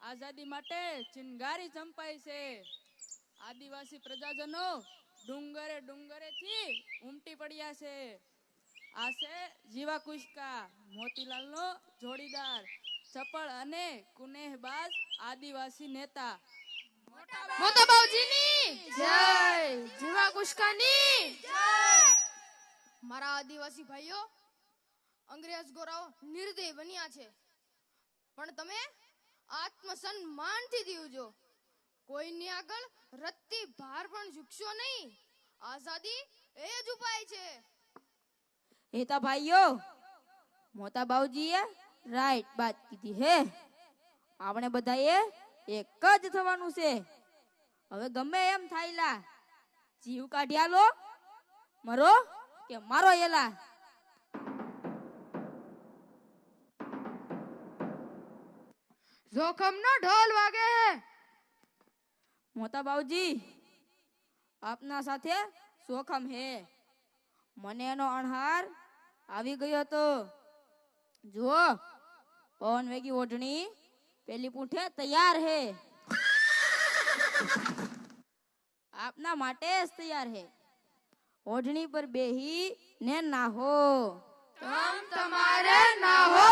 આઝાદી માટે ચિનગારી ચંપાઈ છે. આદિવાસી પ્રજાજનો ડુંગરે ડુંગરેથી ઉમટી પડ્યા છે. આ છે જીવા કુશકા, મોતીલાલનો જોડીદાર, ચપળ અને કુનેહબાજ આદિવાસી નેતા. મોટા બાવજીની જય, જીવા કુશકાની જય. મારા આદિવાસી ભાઈઓ, અંગ્રેજ ગોરાઓ નિર્દય બન્યા છે, પણ તમે આત્મસન્માનથી જીવજો. કોઈની આગળ રત્તી ભાર પણ ઝૂકશો નહીં. આઝાદી એ જ ઉપાય છે. એતા ભાઈઓ, મોટા બાવજીએ રાઈટ વાત કીધી હે. આપણે બધાએ એક જ થવાનું છે. હવે ગમે એમ થાયલા, જીવ કાઢ્યા લો, મરો કે મારો એલા. જોખમનો ઢોલ વાગે હે. મોટા બાવજી, આપના સાથે જોખમ હે. મને એનો અણહાર આવી ગયો હતો. જુઓ, પવન વેગી ઓઢણી પેલી પૂંઠે તૈયાર હે. આપના માટે જ તૈયાર હે. ઓઢણી પર બેહી ને નાહો. તમારે નાહો.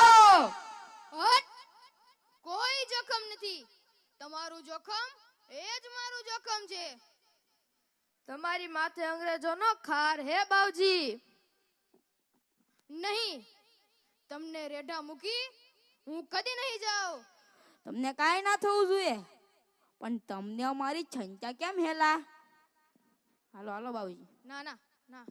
કોઈ જોખમ નથી. તમારું જોખમ એ જ મારું જોખમ છે. તમારી માથે અંગ્રેજોનો ખાર હે બાવજી. નહીં, તમને રેઢા મૂકી હું કદી નહીં જાઉં. તમને કાંઈ ના થવું જોઈએ, પણ તમને અમારી ચિંતા કેમ હેલા? હાલો હાલો બાબુજી. ના ના ના.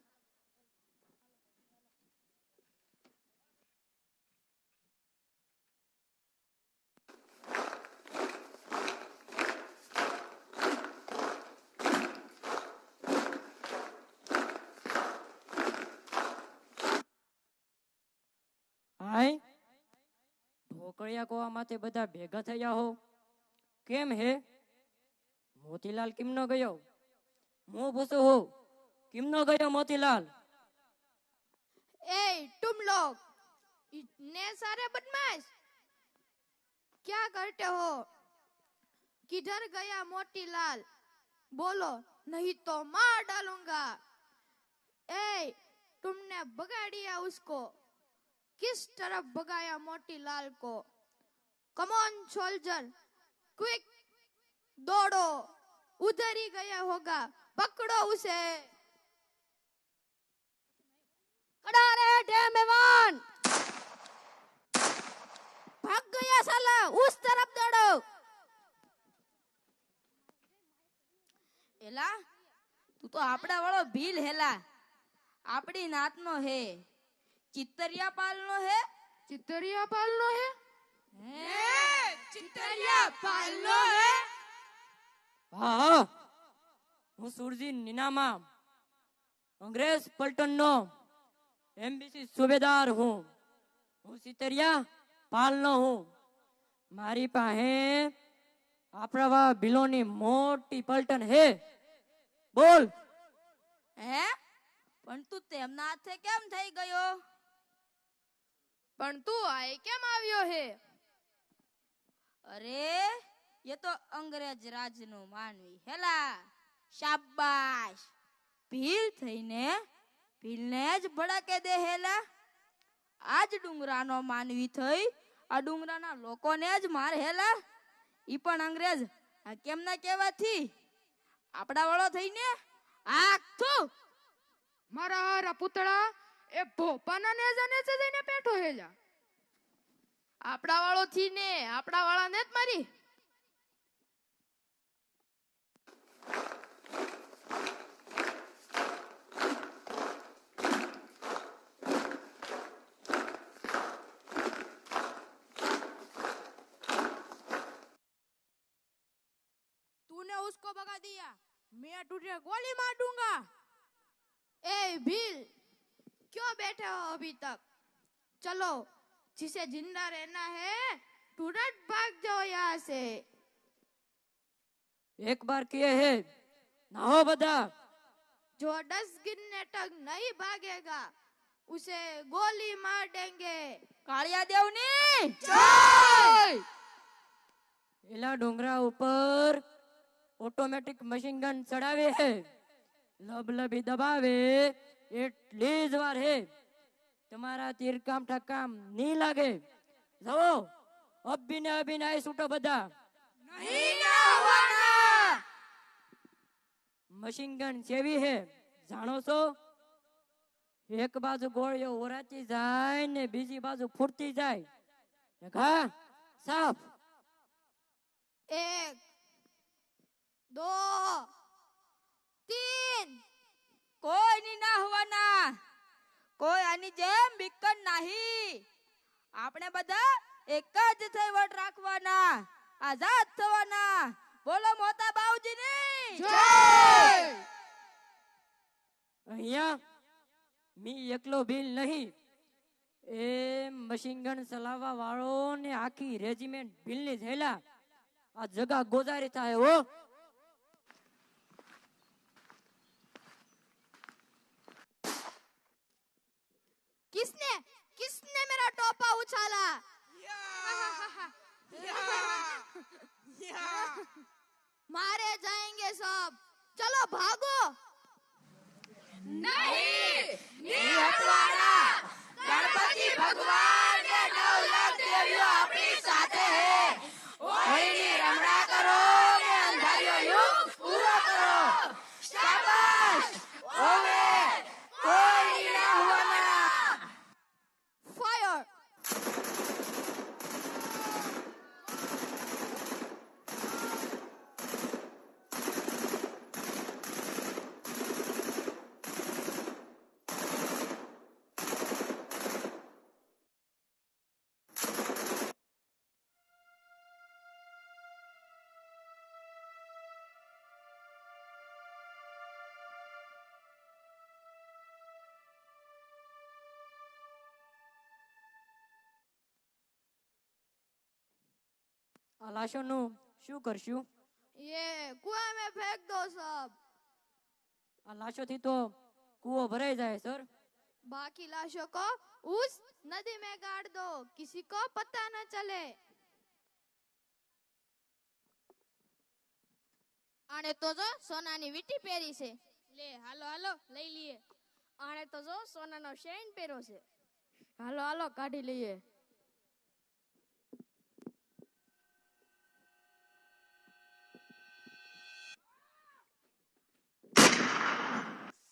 હાય, ઢોકળિયા કોવા માથે બધા ભેગા થયા હો. કેમ હે? મોતીલાલ કેમ ન ગયો? હું પૂછું હું, કેમ ન ગયો મોતીલાલ? ए तुम लोग इतने सारे बदमाश क्या करते हो? किधर गया मोतीलाल? बोलो नहीं तो मार डालूंगा. ए तुमने भगाड़िया उसको. किस तरफ भगाया मोतीलाल को? कम ऑन सोल्जर, क्विक दौड़ो. उधर ही गया होगा, पकड़ो उसे. खड़ा रहे डेमेवान, भाग गया साला, उस तरफ दौड़ो. એલા, તું તો આપડા વાળો ભીલ હેલા. આપડી નાતનો હે. ચિતરિયા પાલનો હે. चितरिया पालनो है. ચિતરિયા પાલનો હે. હા હા, હું સુરજી નીનામા, અંગ્રેજ પલટનનો એમબીસી સુબેદાર હું. હું સિતરિયા પાલનો હું. મારી પાસે આપણા ભીલોની મોટી પલટન હે. બોલ. હે? પણ તું તેમના હાથે કેમ થઈ ગયો? પણ તું આય કેમ આવ્યો હે? અરે, ये तो અંગ્રેજ રાજનો માનવી હેલા. શાબાશ, ભીલ થઈને ભીલને જ ભડકે દે હેલા. આજ ડુંગરાનો માનવી થઈ આ ડુંગરાના લોકોને જ માર હેલા. ઈ પણ અંગ્રેજ આ કેમ ના કહેવાથી આપડા વાળો થઈને આખું. મારા હારા પૂતળા એ ભોપાના નેજાને છે જઈને પેઠો હેલા. આપડા વાળો થી ને આપડા વાળા ને જ મારી. तूने उसको भगा दिया, मैं तुझे गोली मार दूंगा. ए भील, क्यों बैठे हो अभी तक? चलो, जिसे जिंदा रहना है तुरंत भाग जाओ यहाँ से. एक बार किए है ना हो बता. जो 10 गिनने तक नहीं भागेगा उसे गोली मार देंगे. કાળિયા દેવની जय. એલા ડુંગરા ઉપર ઓટોમેટિક મશીન ગન ચડાવે હે, લબલબી દબાવે એટલી જ વાર હે તમારા તીરકામ ઠકામ નહીં લાગે. જવો અભિને અભિને આઈ છૂટો બધા. મશીન ગન કેવી હે જાણો છો? એક બાજુ ગોળીઓ ઓરાતી જાય ને બીજી બાજુ ફૂટતી જાય. ઘા સાફ. 1 2 3. કોઈ ની ના હોવાના, કોઈ આની જેમ બીકન નહીં. આપણે બધા એક જ થઈ વટ રાખવાના, આઝાદ થવાના. બોલો મોતા બાઉજીની જય. અહીંયા મી એકલો ભીલ નહીં, એ મશીન ગન ચલાવવા વાળો ને આખી રેજિમેન્ટ ભીલની થયેલા. આ જગા ગોજારી થાય હો. किसने किसने मेरा टोपा उछाला? मारे जाएंगे सब, चलो भागो. नहीं ગણપતિ ભગવાન ને 9 લાખ દેવીઓ આપણી સાથે હે. હોળીની રમણા કરો ને અંધારિયો યુગ પૂરો કરો. શાબાશ. ઓવે કોઈ ના હોવાના. फायर. આ લાશોનું શું કરશું? ये कुएं में फेंक दो सब. આ લાશોથી તો કૂવો ભરાઈ જાય સર. बाकी लाशों को उस नदी में गाड़ दो, किसी को पता न चले. આણે તો જો સોનાની વીટી પહેરી છે. લે હાલો હાલો લઈ લઈએ. આણે તો જો સોનાનો શેન પહેર્યો છે. હાલો હાલો કાઢી લઈએ.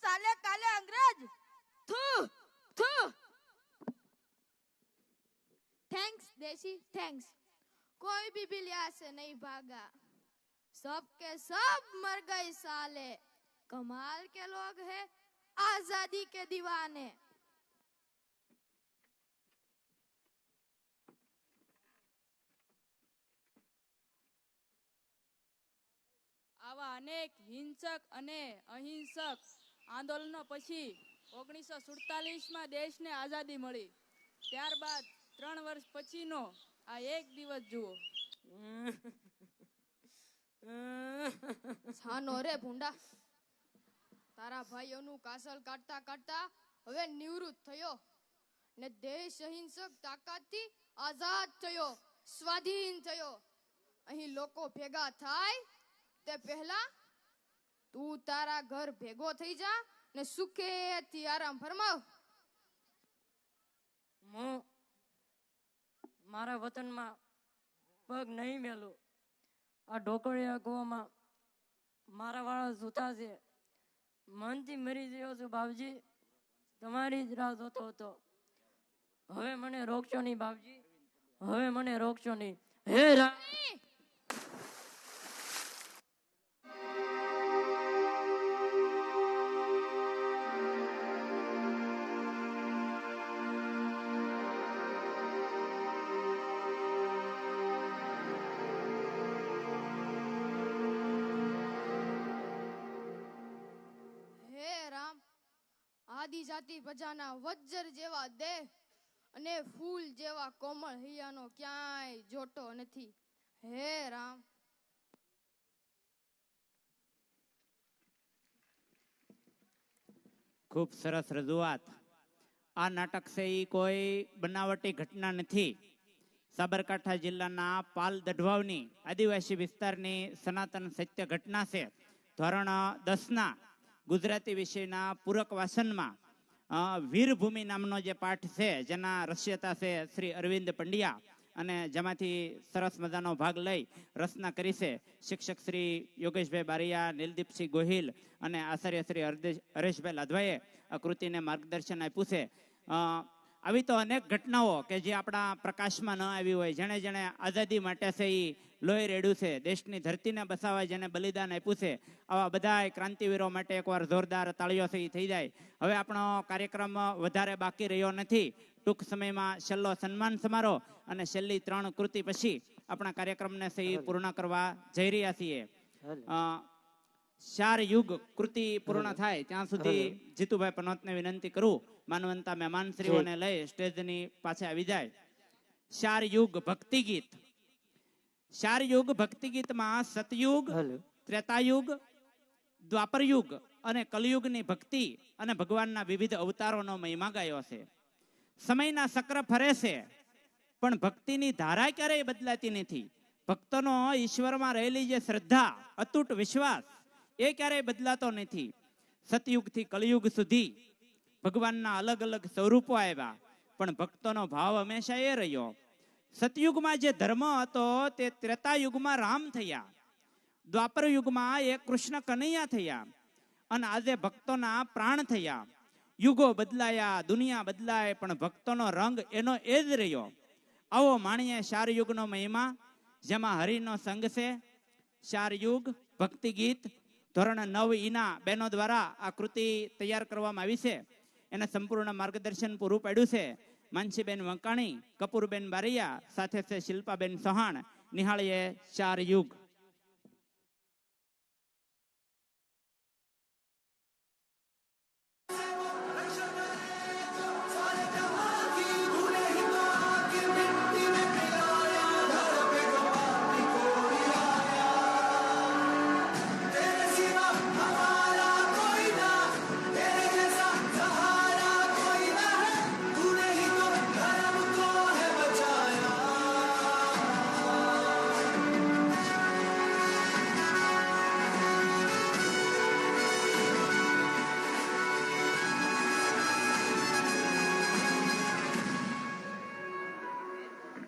સાલે કાલે અંગ્રેજ. થુ થુ. थैंक्स देसी थैंक्स. कोई भी बिल यहाँ से नहीं भागा, सब के सब मर गए साले. कमाल के लोग हैं, आजादी के दीवाने. આવા અનેક હિંસક અને અહિંસક આંદોલનો પછી 1947માં દેશને આઝાદી મળી. ત્યારબાદ 3 વર્ષ પછીનો આ એક દિવસ જુઓ. છાનો રે ભૂંડા, તારા ભાઈઓનું કાસલ કાઢતા કાઢતા હવે નિવૃત્ત થયો ને દેશ અહિંસક તાકાતથી આઝાદ થયો, સ્વાધીન થયો. અહીં લોકો ભેગા થાય તે પહેલા તું તારા ઘર ભેગો થઈ જા ને સુખેથી આરામ ફરમાવ. હું મારા વતનમાં પગ નહીં મેલું. આ ઢોકળિયા કૂવામાં મારા વાળા સૂતા છે. મનથી મરી ગયો છું બાપજી, તમારી જ રાહ જોતો હતો. હવે મને રોકશો નહીં બાપજી, હવે મને રોકશો નહીં. હે રામ. આદિજાતિ પ્રજાના વજ્ર જેવા દેહ અને ફૂલ જેવા કોમળ હૈયાનો ક્યાંય જોટો નથી. હે રામ. ખૂબ સરસ રજૂઆત. આ નાટક છે એ કોઈ બનાવટી ઘટના નથી. સાબરકાંઠા જિલ્લાના પાલ દઢવાવની આદિવાસી વિસ્તારની સનાતન સત્ય ઘટના છે. ધોરણ 10ના ગુજરાતી વિષયના પૂરક વાસનમાં વીરભૂમિ નામનો જે પાઠ છે, જેના રચયિતા છે શ્રી અરવિંદ પંડ્યા, અને જેમાંથી સરસ મજાનો ભાગ લઈ રચના કરી છે શિક્ષક શ્રી યોગેશભાઈ બારિયા, નીલદીપસિંહ ગોહિલ અને આચાર્ય શ્રી હરેશભાઈ લાધવાએ આ કૃતિને માર્ગદર્શન આપ્યું છે. આવી તો અનેક ઘટનાઓ કે જે આપણા પ્રકાશમાં ન આવી હોય, જેણે જેણે આઝાદી માટે છે એ લોહી રેડ્યું છે, દેશની ધરતીને બસાવવા જેને બલિદાન આપ્યું છે, આવા બધા ક્રાંતિવીરો માટે એકવાર જોરદાર તાળીઓ છે એ થઈ જાય. હવે આપણો કાર્યક્રમ વધારે બાકી રહ્યો નથી. ટૂંક સમયમાં છેલ્લો સન્માન સમારોહ અને છેલ્લી 3 કૃતિ પછી આપણા કાર્યક્રમને છે એ પૂર્ણ કરવા જઈ રહ્યા છીએ. 4 યુગ કૃતિ પૂર્ણ થાય ત્યાં સુધી જીતુભાઈ પનોતને વિનંતી કરું, માનવંતા મહેમાનશ્રીઓને લઈ સ્ટેજની પાછે આવી જાય. 4 યુગ ભક્તિ ગીત. 4 યુગ ભક્તિ ગીતમાં સતયુગ, ત્રેતાયુગ, દ્વાપર યુગ અને કલયુગની ભક્તિ અને ભગવાનના વિવિધ અવતારોનો મહિમા ગાયો છે. સમયના ચક્ર ફરે છે, પણ ભક્તિની ધારા ક્યારેય બદલાતી નથી. ભક્તોનો ઈશ્વરમાં રહેલી જે શ્રદ્ધા, અતૂટ વિશ્વાસ, એ ક્યારેય બદલાતો નથી. સતયુગથી કલયુગ સુધી ભગવાનના અલગ અલગ સ્વરૂપો આવ્યા, પણ ભક્તોનો ભાવ હંમેશા એ રહ્યો. સતયુગમાં જે ધર્મ હતો તે ત્રેતાયુગમાં રામ થયા, દ્વાપર યુગમાં એ કૃષ્ણ કનૈયા થયા, અને આજે ભક્તોના પ્રાણ થયા. યુગો બદલાયા, દુનિયા બદલાય, પણ ભક્તોનો રંગ એનો એ જ રહ્યો. આવો માણીએ 4 યુગનો મહિમા, જેમાં હરિનો સંગ છે. 4 યુગ ભક્તિ ગીત ધોરણ 9ઈના બહેનો દ્વારા આ કૃતિ તૈયાર કરવામાં આવી છે. એને સંપૂર્ણ માર્ગદર્શન પૂરું પાડ્યું છે માનસીબેન વંકાણી, કપૂરબેન બારૈયા, સાથે છે શિલ્પાબેન ચૌહાણ. નિહાળીએ 4 યુગ.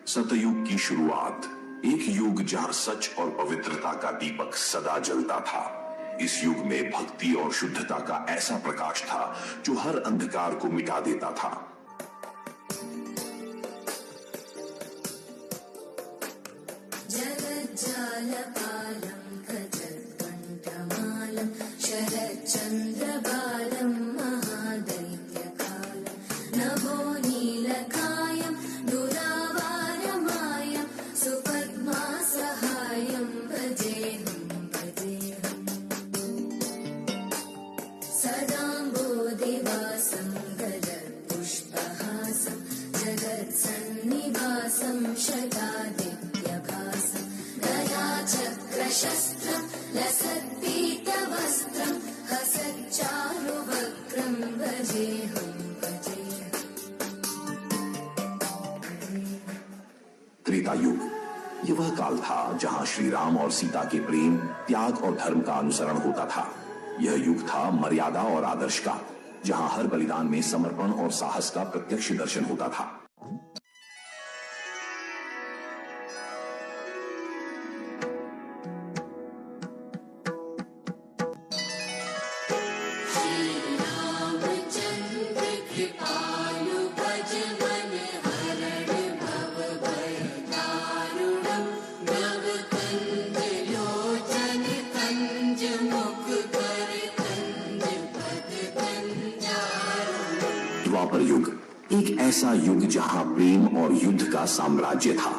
सतयुग की शुरुआत एक युग जहां सच और पवित्रता का दीपक सदा जलता था. इस युग में भक्ति और शुद्धता का ऐसा प्रकाश था जो हर अंधकार को मिटा देता था. त्रेता युग ये वह काल था जहां श्री राम और सीता के प्रेम, त्याग और धर्म का अनुसरण होता था. यह युग था मर्यादा और आदर्श का, जहां हर बलिदान में समर्पण और साहस का प्रत्यक्ष दर्शन होता था. द्वापर युग एक ऐसा युग जहां प्रेम और युद्ध का साम्राज्य था.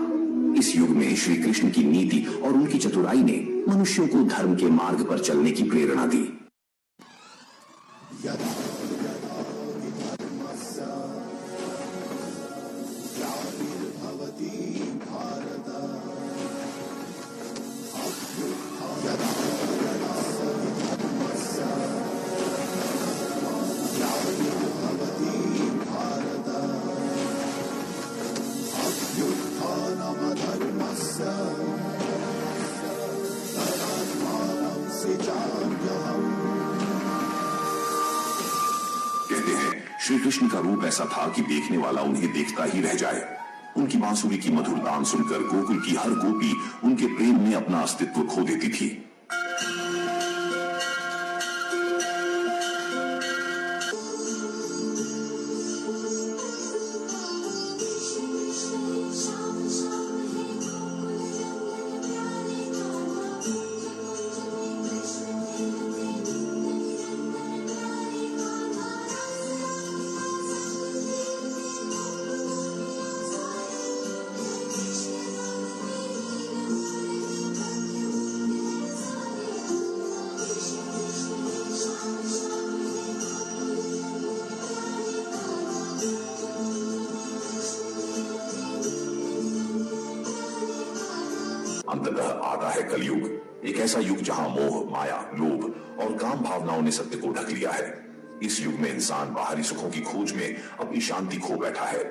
इस युग में श्री कृष्ण की नीति और उनकी चतुराई ने मनुष्यों को धर्म के मार्ग पर चलने की प्रेरणा दी. श्री कृष्ण का रूप ऐसा था कि देखने वाला उन्हें देखता ही रह जाए। उनकी बांसुरी की मधुर तान सुनकर गोकुल की हर गोपी उनके प्रेम में अपना अस्तित्व खो देती थी। अंततः आता है कलयुग, एक ऐसा युग जहां मोह, माया, लोभ और काम भावनाओं ने सत्य को ढक लिया है। इस युग में इंसान बाहरी सुखों की खोज में अपनी शांति खो बैठा है।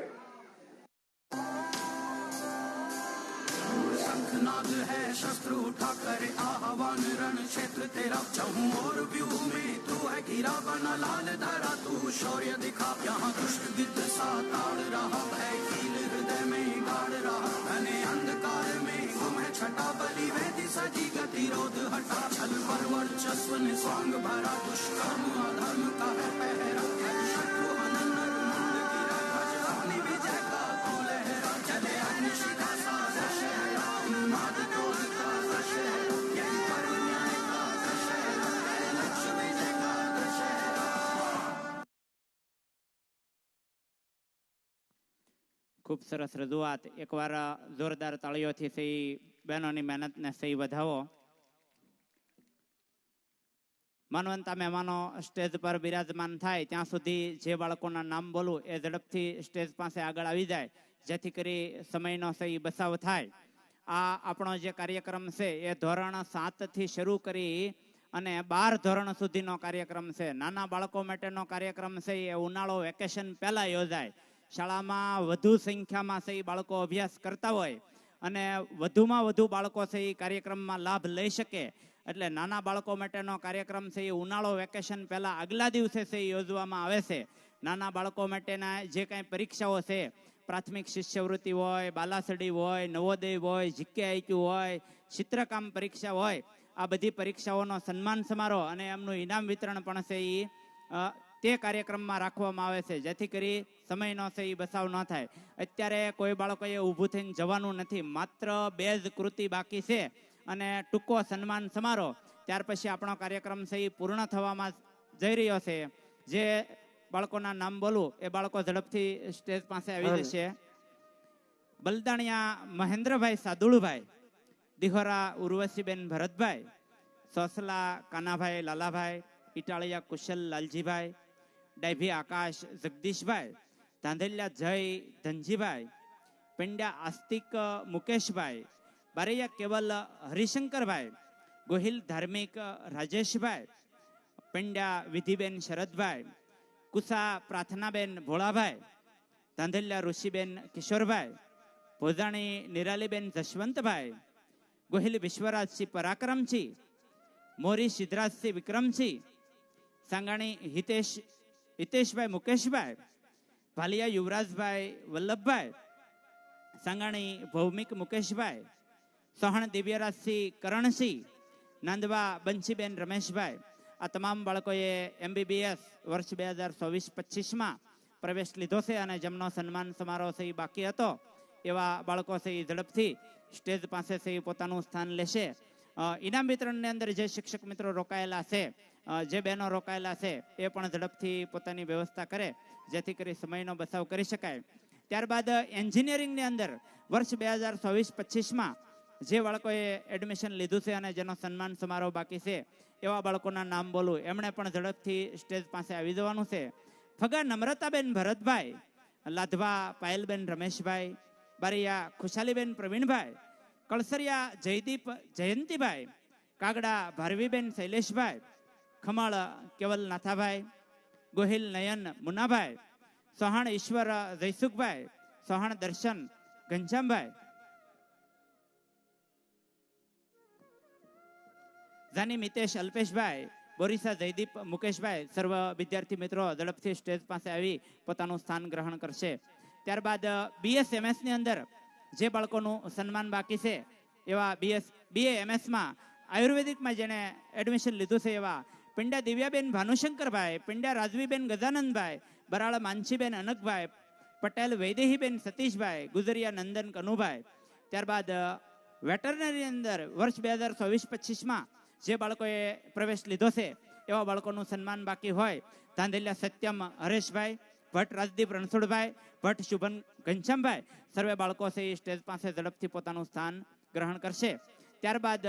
शंखनाद है शस्त्र उठाकर आह्वान, रण क्षेत्र तेरा चहु और व्यूह में तू है घिरा बना लाल धरा, तू शौर्य दिखा यहाँ दुष्ट गिद्ध सा ताड़ रहा, भय कील हृदय में गाड़ रहा, घने अंधकार में गुम है छटा बलि वेदी सजी गतिरोध हटा, छल पर वर्चस्व ने स्वांग भरा, दुष्कर्म अधर्म का है पहरा, शत्रु हनन नर मुंड गिरा, ध्वज अपनी विजय का तू लहरा, चले अन्य शिखा सा दशहरा, उन्माद क्रोध का दशहरा, यही पर न्याय का दशहरा है, लक्ष्य विजय का दशहरा। ખૂબ સરસ રજૂઆત. એકવાર જોરદાર તાળીઓથી સહી બહેનોની મહેનતને સહી વધાવો. માનવંતા મહેમાનો સ્ટેજ પર બિરાજમાન થાય ત્યાં સુધી જે બાળકોના નામ બોલું એ ઝડપથી સ્ટેજ પાસે આગળ આવી જાય, જેથી કરી સમયનો સહી બચાવ થાય. આ આપણો જે કાર્યક્રમ છે એ ધોરણ 7 થી શરૂ કરી અને 12 ધોરણ સુધીનો કાર્યક્રમ છે. નાના બાળકો માટેનો કાર્યક્રમ છે એ ઉનાળો વેકેશન પહેલા યોજાય. શાળામાં વધુ સંખ્યામાં છે બાળકો અભ્યાસ કરતા હોય અને વધુમાં વધુ બાળકો છે એ કાર્યક્રમમાં લાભ લઈ શકે, એટલે નાના બાળકો માટેનો કાર્યક્રમ છે એ ઉનાળો વેકેશન પહેલા આગલા દિવસે છે એ યોજવામાં આવે છે. નાના બાળકો માટેના જે કાંઈ પરીક્ષાઓ છે, પ્રાથમિક શિષ્યવૃત્તિ હોય, બાલાસડી હોય, નવોદય હોય, જીકે આઈક્યુ હોય, ચિત્રકામ પરીક્ષા હોય, આ બધી પરીક્ષાઓનો સન્માન સમારોહ અને એમનું ઇનામ વિતરણ પણ છે એ તે કાર્યક્રમમાં રાખવામાં આવે છે, જેથી કરી સમયનો છે એ બચાવ ન થાય. અત્યારે કોઈ બાળકોએ ઊભું થઈને જવાનું નથી, માત્ર 2 જ કૃતિ બાકી છે અને ટૂંકો સન્માન સમારોહ, ત્યાર પછી આપણો કાર્યક્રમ છે એ પૂર્ણ થવામાં જઈ રહ્યો છે. જે બાળકોના નામ બોલું એ બાળકો ઝડપથી સ્ટેજ પાસે આવી જશે. બલદાણિયા મહેન્દ્રભાઈ સાદુળભાઈ, દિહોરા ઉર્વશીબેન ભરતભાઈ, સોસલા કાનાભાઈ લાલાભાઈ, ઇટાળિયા કુશલ લાલજીભાઈ, ડાયભી આકાશ જગદીશભાઈ, ધાંધલિયા જય ધનજીભાઈ, પેંડ્યા આસ્તિક મુકેશભાઈ, બારૈયા કેવલ હરિશંકરભાઈ, ગોહિલ ધાર્મિક રાજેશભાઈ, પેંડ્યા વિધિબેન શરદભાઈ, કુસા પ્રાર્થનાબેન ભોળાભાઈ, ધાંધલિયા ઋષિબેન કિશોરભાઈ, ભોજાણી નિરાલીબેન જશવંતભાઈ, ગોહિલ વિશ્વરાજસિંહ પરાક્રમસિંહ, મોરી સિદ્ધરાજસિંહ વિક્રમસિંહ, સાંગાણી હિતેશભાઈ મુકેશભાઈ, ભાલિયા યુવરાજભાઈ વલ્લભભાઈ, સાંગાણી ભૌમિક મુકેશભાઈ, સોહણ દિવ્યરાજસિંહ કરણસિંહ, નાંદવા બંસીબેન રમેશભાઈ. આ તમામ બાળકોએ MBBS વર્ષ 2024-25માં પ્રવેશ લીધો છે અને જેમનો સન્માન સમારોહ છે એ બાકી હતો એવા બાળકો છે એ ઝડપથી સ્ટેજ પાસે છે એ પોતાનું સ્થાન લેશે. ઇનામ વિતરણની અંદર જે શિક્ષક મિત્રો રોકાયેલા છે, જે બહેનો રોકાયેલા છે એ પણ ઝડપથી પોતાની વ્યવસ્થા કરે, જેથી કરી સમયનો બચાવ કરી શકાય. ત્યારબાદ એન્જિનિયરિંગની અંદર વર્ષ 2024-25માં જે બાળકોએ એડમિશન લીધું છે અને જેનો સન્માન સમારોહ બાકી છે એવા બાળકોના નામ બોલું, એમણે પણ ઝડપથી સ્ટેજ પાસે આવી જવાનું છે. ફગા નમ્રતાબેન ભરતભાઈ, લાધવા પાયલબેન રમેશભાઈ, બારિયા ખુશાલીબેન પ્રવીણભાઈ, કળસરિયા જયદીપ જયંતિભાઈ, કાગડા ભારવીબેન શૈલેષભાઈ, ખમણ કેવલ નાથાભાઈ, ગોહિલ નયન મુનાભાઈ, સોહાણ ઈશ્વર જયસુખભાઈ, સોહાણ દર્શન ઘનશ્યામભાઈ, જાની મિતેશ અલ્પેશભાઈ, બોરીસા જયદીપ મુકેશભાઈ સર્વ વિદ્યાર્થી મિત્રો ઝડપથી સ્ટેજ પાસે આવી પોતાનું સ્થાન ગ્રહણ કરશે. ત્યારબાદ BSMS ની અંદર જે બાળકોનું સન્માન બાકી છે એવા BAMS-માં આયુર્વેદિકમાં જેને એડમિશન લીધું છે એવા પિંડા દિવ્યાબેન ભાનુશંકરભાઈ, પિંડા રાજવીબેન ગજાનંદભાઈ, બરાળ માનસીબેન અનકભાઈ, પટેલ વૈદેહીબેન સતીશભાઈ, ગુજરિયા નંદન કનુભાઈ. ત્યારબાદ વેટરનરી અંદર વર્ષ 2024-25માં જે બાળકોએ પ્રવેશ લીધો છે એવા બાળકોનું સન્માન બાકી હોય ધાંધેલિયા સત્યમ હરેશભાઈ, ભટ્ટ રાજદીપ રણછોડભાઈ, ભટ્ટ શુભન ઘનશ્યામભાઈ સર્વે બાળકો છે એ સ્ટેજ પાસે ઝડપથી પોતાનું સ્થાન ગ્રહણ કરશે. ત્યારબાદ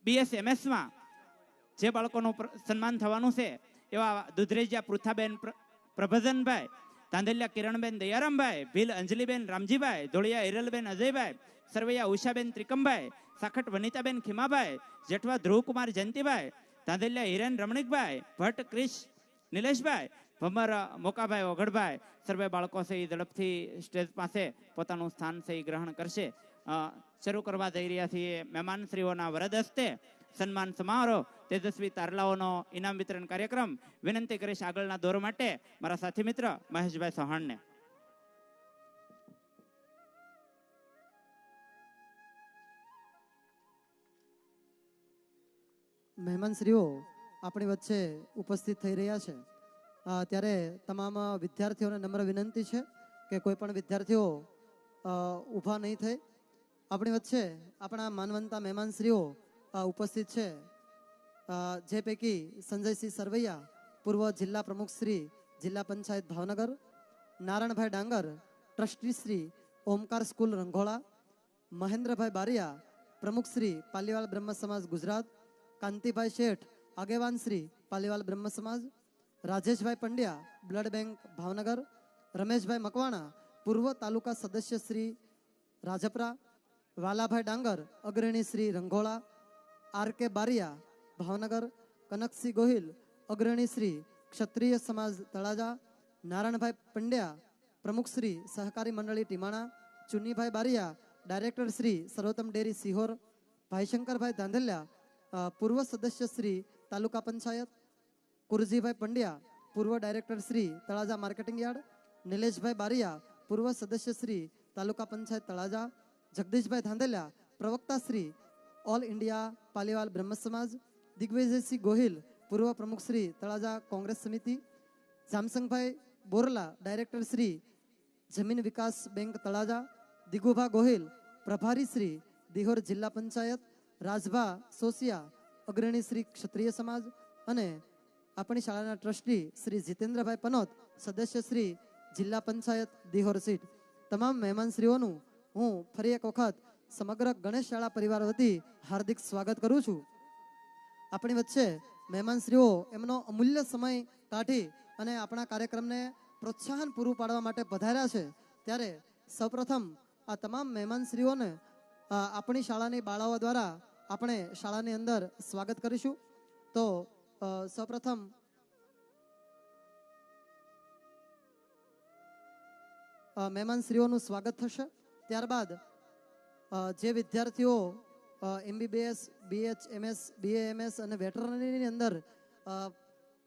BSMS-માં જે બાળકોનું સન્માન થવાનું છે એવા દુધરેજિયા પૃથાબેન પ્રભજનભાઈ, ધાંધલિયા કિરણબેન દયારામભાઈ, ભીલ અંજલિબેન રામજીભાઈ, ધોળિયા હિરલબેન અજયભાઈ, સરવૈયા ઉષાબેન ત્રિકમભાઈ, સાખટ વનિતાબેન ખીમાભાઈ, જેઠવા ધ્રુવકુમાર જયંતિભાઈ, ધાંધલિયા હિરેન રમણીકભાઈ, ભટ્ટ ક્રિશ નિલેશભાઈ, ભમર મોકાભાઈ ઓગળભાઈ સર્વે બાળકો છે એ ઝડપથી સ્ટેજ પાસે પોતાનું સ્થાન છે એ ગ્રહણ કરશે. શરૂ કરવા જઈ રહ્યા છીએ મહેમાનશ્રીઓના વરદ હસ્તે સન્માન સમારોહ તેજસ્વી તારલાઓનો ઇનામ વિતરણ કાર્યક્રમ. વિનંતી કરીશ આગળના દોર માટે મારા સાથી મિત્ર મહેશભાઈ ચૌહાણને. મહેમાનશ્રીઓ આપણી વચ્ચે ઉપસ્થિત થઈ રહ્યા છે ત્યારે તમામ વિદ્યાર્થીઓને નમ્ર વિનંતી છે કે કોઈ પણ વિદ્યાર્થીઓ ઊભા નહીં થાય. આપણી વચ્ચે આપણા માનવંતા મહેમાનશ્રીઓ ઉપસ્થિત છે જે પૈકી સંજયસિંહ સરવૈયા પૂર્વ જિલ્લા પ્રમુખ શ્રી જિલ્લા પંચાયત ભાવનગર, નારાયણભાઈ ડાંગર ટ્રસ્ટી શ્રી ઓમકાર સ્કૂલ રંઘોળા, મહેન્દ્રભાઈ બારિયા પ્રમુખ શ્રી પાલીવાલ બ્રહ્મ સમાજ ગુજરાત, કાંતિભાઈ શેઠ આગેવાન શ્રી પાલીવાલ બ્રહ્મ સમાજ, રાજેશભાઈ પંડ્યા બ્લડ બેંક ભાવનગર, રમેશભાઈ મકવાણા પૂર્વ તાલુકા સદસ્ય શ્રી રાજપરા, વાલાભાઈ ડાંગર અગ્રણી શ્રી રંઘોળા, RK બારિયા ભાવનગર, કનકસિંહ ગોહિલ અગ્રણી શ્રી ક્ષત્રિય સમાજ તળાજા, નારાયણભાઈ પંડ્યા પ્રમુખ શ્રી સહકારી મંડળી ટીમાણા, ચુનીભાઈ બારિયા ડાયરેક્ટર શ્રી સર્વોત્તમ ડેરી સિહોર, ભાઈશંકરભાઈ ધાંધલિયા પૂર્વ સદસ્ય શ્રી તાલુકા પંચાયત, કુરજીભાઈ પંડ્યા પૂર્વ director Shri Talaja marketing yard, Nileshbhai Bariya પૂર્વ સદસ્ય શ્રી તાલુકા પંચાયત તળાજા, જગદીશભાઈ ધાંધલિયા પ્રવક્તા શ્રી ઓલ ઇન્ડિયા પાલીવાલ બ્રહ્મ સમાજ, દિગ્વિજયસિંહ ગોહિલ પૂર્વ પ્રમુખ શ્રી તળાજા કોંગ્રેસ સમિતિ, જામસંગભાઈ બોરલા ડાયરેક્ટર શ્રી જમીન વિકાસ બેંક તળાજા, દિગુભા ગોહિલ પ્રભારી શ્રી દિહોર જિલ્લા પંચાયત, રાજભા સોસિયા અગ્રણી શ્રી ક્ષત્રિય સમાજ અને આપણી શાળાના ટ્રસ્ટી શ્રી જીતેન્દ્રભાઈ પનોત સદસ્ય શ્રી જિલ્લા પંચાયત દિહોર સીટ. તમામ મહેમાનશ્રીઓનું હું ફરી એક વખત સમગ્ર ગણેશ શાળા પરિવાર વતી હાર્દિક સ્વાગત કરું છું. આપણી વચ્ચે મહેમાનશ્રીઓ એમનો અમૂલ્ય સમય કાઢી અને આપણા કાર્યક્રમને પ્રોત્સાહન પૂરું પાડવા માટે પધાર્યા છે ત્યારે સૌપ્રથમ આ તમામ મહેમાનશ્રીઓને આપણી શાળાની બાળાઓ દ્વારા આપણે શાળાની અંદર સ્વાગત કરીશું. તો સૌપ્રથમ મહેમાનશ્રીઓનું સ્વાગત થશે. ત્યારબાદ જે વિદ્યાર્થીઓ MBBS, BHMS, BAMS અને વેટરનરીની અંદર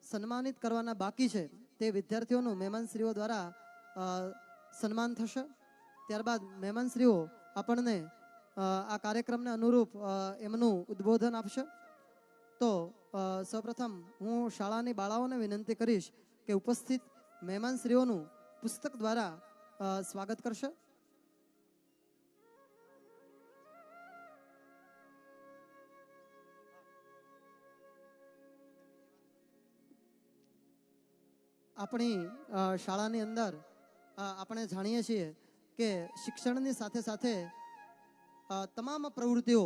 સન્માનિત કરવાના બાકી છે તે વિદ્યાર્થીઓનું મહેમાનશ્રીઓ દ્વારા સન્માન થશે. ત્યારબાદ મહેમાનશ્રીઓ આપણને આ કાર્યક્રમને અનુરૂપ એમનું ઉદ્બોધન આપશે. તો સૌપ્રથમ હું શાળાની બાળાઓને વિનંતી કરીશ કે ઉપસ્થિત મહેમાનશ્રીઓનું પુસ્તક દ્વારા સ્વાગત કરશે. આપણી શાળાની અંદર આપણે જાણીએ છીએ કે શિક્ષણની સાથે સાથે તમામ પ્રવૃત્તિઓ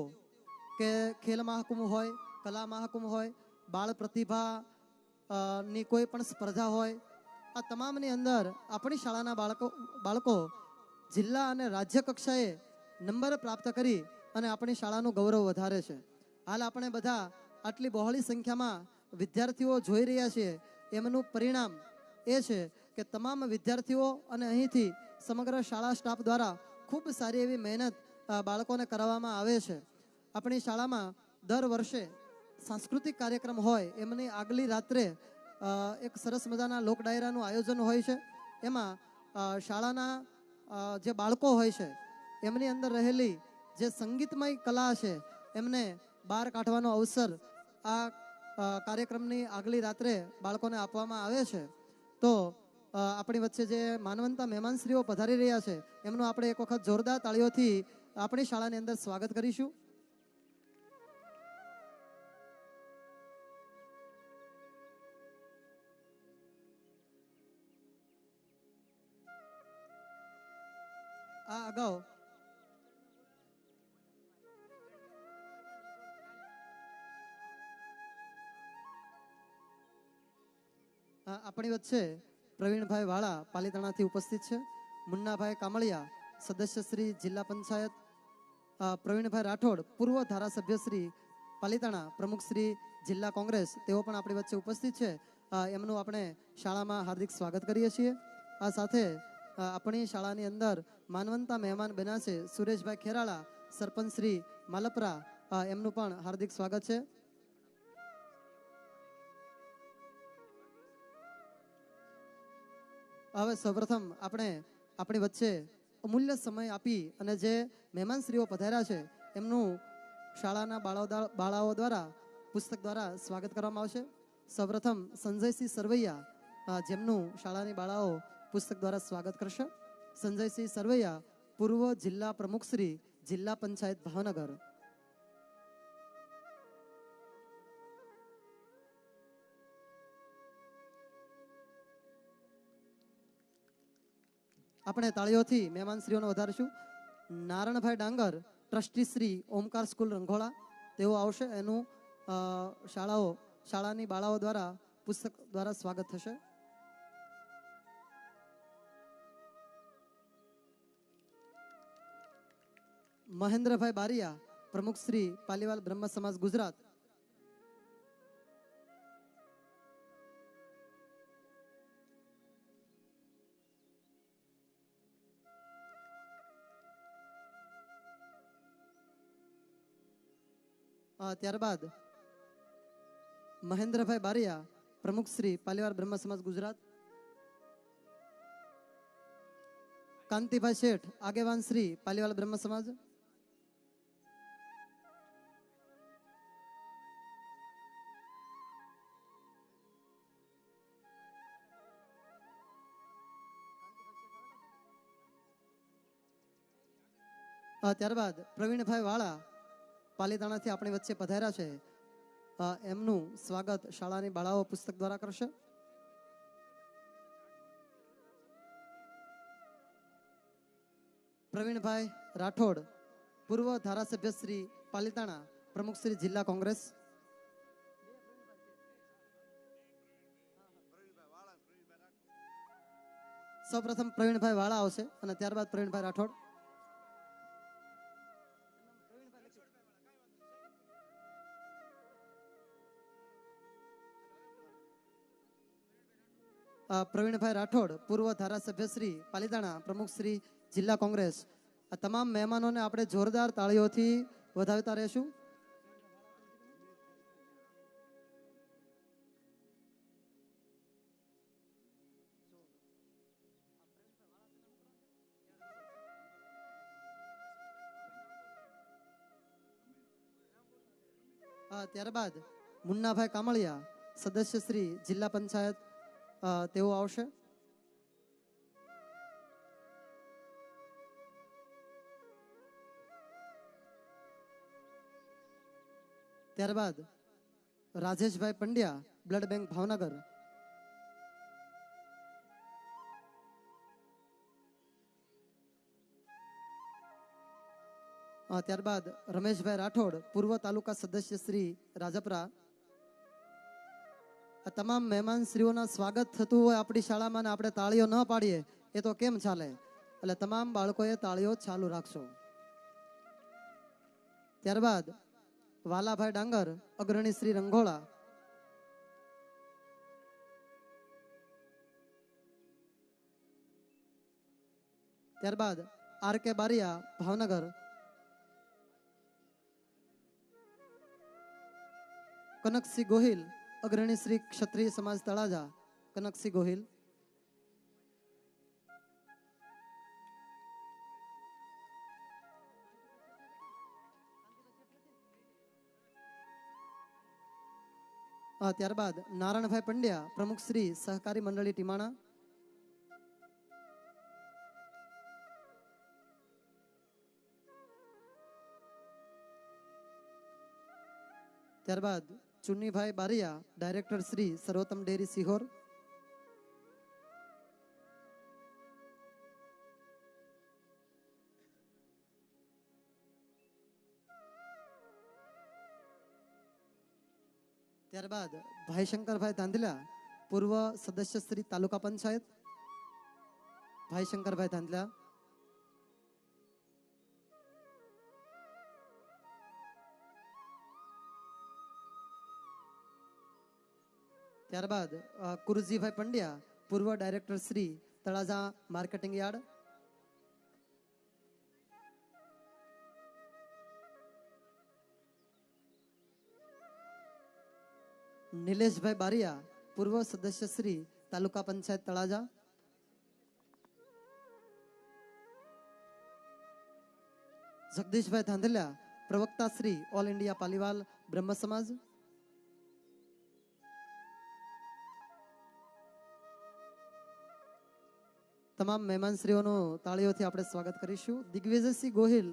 કે ખેલ મહાકુંભ હોય, કલા મહાકુંભ હોય, બાળ પ્રતિભા ની કોઈ પણ સ્પર્ધા હોય, આ તમામની અંદર આપણી શાળાના બાળકો જિલ્લા અને રાજ્ય કક્ષાએ નંબર પ્રાપ્ત કરી અને આપણી શાળાનું ગૌરવ વધારે છે. હાલ આપણે બધા આટલી બહોળી સંખ્યામાં વિદ્યાર્થીઓ જોઈ રહ્યા છીએ. એમનું પરિણામ એ છે કે તમામ વિદ્યાર્થીઓ અને અહીંથી સમગ્ર શાળા સ્ટાફ દ્વારા ખૂબ સારી એવી મહેનત બાળકોને કરાવવામાં આવે છે. આપણી શાળામાં દર વર્ષે સાંસ્કૃતિક કાર્યક્રમ હોય એમની આગલી રાત્રે એક સરસ મજાના લોક ડાયરાનું આયોજન હોય છે. એમાં શાળાના જે બાળકો હોય છે એમની અંદર રહેલી જે સંગીતમય કલા છે એમને બહાર કાઢવાનો અવસર આ કાર્યક્રમની આગલી રાત્રે બાળકોને આપવામાં આવે છે. તો આપણી વચ્ચે જે માનવંતા મહેમાનશ્રીઓ પધારી રહ્યા છે એમનું આપણે એક વખત જોરદાર તાળીઓથી આપણી શાળાની અંદર સ્વાગત કરીશું. આ અગાઉ આપણી વચ્ચે પ્રવીણભાઈ વાળા પાલીતાણાથી ઉપસ્થિત છે. મુન્નાભાઈ કામળિયા સદસ્ય શ્રી જિલ્લા પંચાયત, પ્રવીણભાઈ રાઠોડ પૂર્વ ધારાસભ્ય શ્રી પાલીતાણા, પ્રમુખ શ્રી જિલ્લા કોંગ્રેસ, તેઓ પણ આપણી વચ્ચે ઉપસ્થિત છે. એમનું આપણે શાળામાં હાર્દિક સ્વાગત કરીએ છીએ. આ સાથે આપણી શાળાની અંદર માનવંતા મહેમાન બન્યા છે સુરેશભાઈ ખેરાળા, સરપંચ શ્રી માલપરા, એમનું પણ હાર્દિક સ્વાગત છે. હવે સૌપ્રથમ આપણે આપણી વચ્ચે અમૂલ્ય સમય આપી અને જે મહેમાનશ્રીઓ પધાર્યા છે એમનું શાળાના બાળાઓ દ્વારા પુસ્તક દ્વારા સ્વાગત કરવામાં આવશે. સૌપ્રથમ સંજયસિંહ સરવૈયા જેમનું શાળાની બાળાઓ પુસ્તક દ્વારા સ્વાગત કરશે. સંજયસિંહ સરવૈયા પૂર્વ જિલ્લા પ્રમુખ શ્રી જિલ્લા પંચાયત ભાવનગર. આપણે તાળીઓથી મહેમાનશ્રીઓને વધારીશું. નારણભાઈ ડાંગર ટ્રસ્ટી શ્રી ઓમકાર સ્કૂલ રંઘોળા, તેઓ આવશે. એનું શાળાની બાળાઓ દ્વારા પુસ્તક દ્વારા સ્વાગત થશે. મહેન્દ્રભાઈ બારિયા પ્રમુખ શ્રી પાલીવાલ બ્રહ્મ સમાજ ગુજરાત. ત્યારબાદ મહેન્દ્રભાઈ બારિયા પ્રમુખ શ્રી પાલીવાલ બ્રહ્મ સમાજ ગુજરાત. કાંતિભાઈ શેઠ આગેવાન શ્રી પાલીવાલ બ્રહ્મ સમાજ. ત્યારબાદ પ્રવીણભાઈ વાળા પાલીતાણાથી આપણી વચ્ચે પધાર્યા છે. એમનું સ્વાગત શાળાની બાળાઓ પુસ્તક દ્વારા કરશે. પ્રવીણભાઈ રાઠોડ પૂર્વ ધારાસભ્ય શ્રી પાલીતાણા, પ્રમુખ શ્રી જિલ્લા કોંગ્રેસ. સૌપ્રથમ પ્રવીણભાઈ વાળા આવશે અને ત્યારબાદ પ્રવીણભાઈ રાઠોડ. પ્રવીણભાઈ રાઠોડ પૂર્વ ધારાસભ્ય શ્રી પાલીતાણા, પ્રમુખ શ્રી જિલ્લા કોંગ્રેસ. આ તમામ મહેમાનોને આપણે જોરદાર તાળીઓથી વધાવતા રહેશું. ત્યારબાદ મુન્નાભાઈ કામળિયા સદસ્ય શ્રી જિલ્લા પંચાયત, તેઓ આવશે. ત્યારબાદ રાજેશભાઈ પંડ્યા બ્લડ બેંક ભાવનગર. ત્યારબાદ રમેશભાઈ રાઠોડ પૂર્વ તાલુકા સદસ્ય શ્રી રાજપરા. આ તમામ મહેમાનશ્રીઓના સ્વાગત થતું હોય આપણી શાળામાં ને આપણે તાળીઓ ન પાડીએ એ તો કેમ ચાલે? એટલે તમામ બાળકોએ તાળીઓ ચાલુ રાખશો. ત્યારબાદ વાલાભાઈ ડાંગર અગ્રણી શ્રી રંઘોળા. ત્યારબાદ આર કે બારિયા ભાવનગર. કનકસિંહ ગોહિલ, અગ્રણી શ્રી ક્ષત્રિય સમાજ તળાજા. કનકસિંહ ગોહિલ. ત્યારબાદ નારાયણભાઈ પંડ્યા, પ્રમુખ શ્રી સહકારી મંડળી ટીમાણા. ત્યારબાદ ચુન્નીભાઈ બારિયા, ડાયરેક્ટર શ્રી સર્વોત્તમ ડેરી સિહોર. ત્યારબાદ ભાઈ શંકરભાઈ ધાંધલા, પૂર્વ સદસ્ય શ્રી તાલુકા પંચાયત. ભાઈ શંકરભાઈ ધાંધલા. ત્યારબાદ કુરજીભાઈ પંડ્યા, પૂર્વ director Shri Talaja marketing yard. Nileshbhai Bariya, પૂર્વ સદસ્ય શ્રી તાલુકા પંચાયત તળાજા. જગદીશભાઈ ધાંધલા, પ્રવક્તા શ્રી ઓલ ઇન્ડિયા પાલીવાલ બ્રહ્મ સમાજ. તમામ મહેમાનશ્રીઓનું તાળીઓથી આપણે સ્વાગત કરીશું. દિગ્વિજયસિંહ ગોહિલ,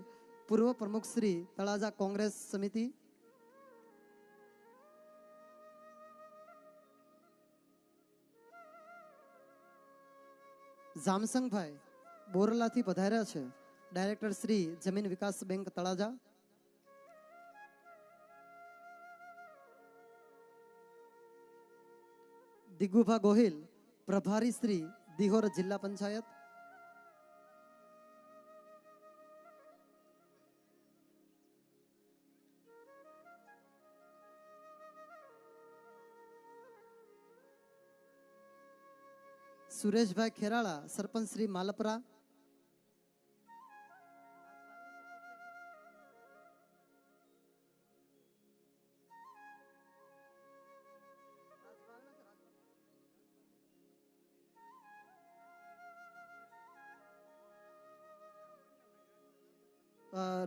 પૂર્વ પ્રમુખ શ્રી તળાજા કોંગ્રેસ સમિતિ. જામસંગભાઈ બોરલાથી પધાર્યા છે, ડાયરેક્ટર શ્રી જમીન વિકાસ બેંક તળાજા. દિગુભા ગોહિલ, પ્રભારી શ્રી દિહોર જિલ્લા પંચાયત. સુરેશભાઈ ખેરાળા, સરપંચ શ્રી માલપરા.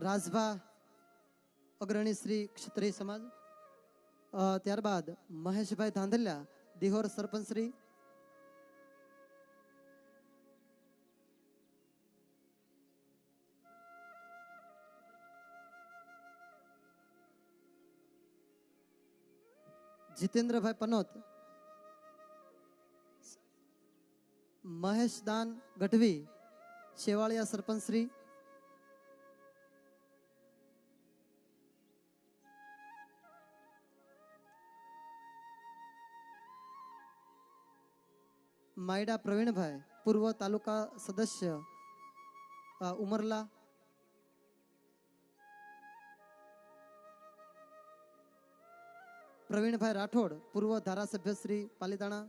રાજભા, અગ્રણી શ્રી ક્ષત્રિય સમાજ. ત્યારબાદ મહેશભાઈ ધાંધલ્યા, દિહોર સરપંચ શ્રી. જીતેન્દ્રભાઈ પનોત, મહેશદાન ગઢવી, શેવાળિયા સરપંચ શ્રી. માયડા પ્રવીણભાઈ, પૂર્વ તાલુકા સદસ્ય ઉમરલા. પ્રવીણભાઈ રાઠોડ, પૂર્વ ધારાસભ્ય શ્રી પાલીતાણા.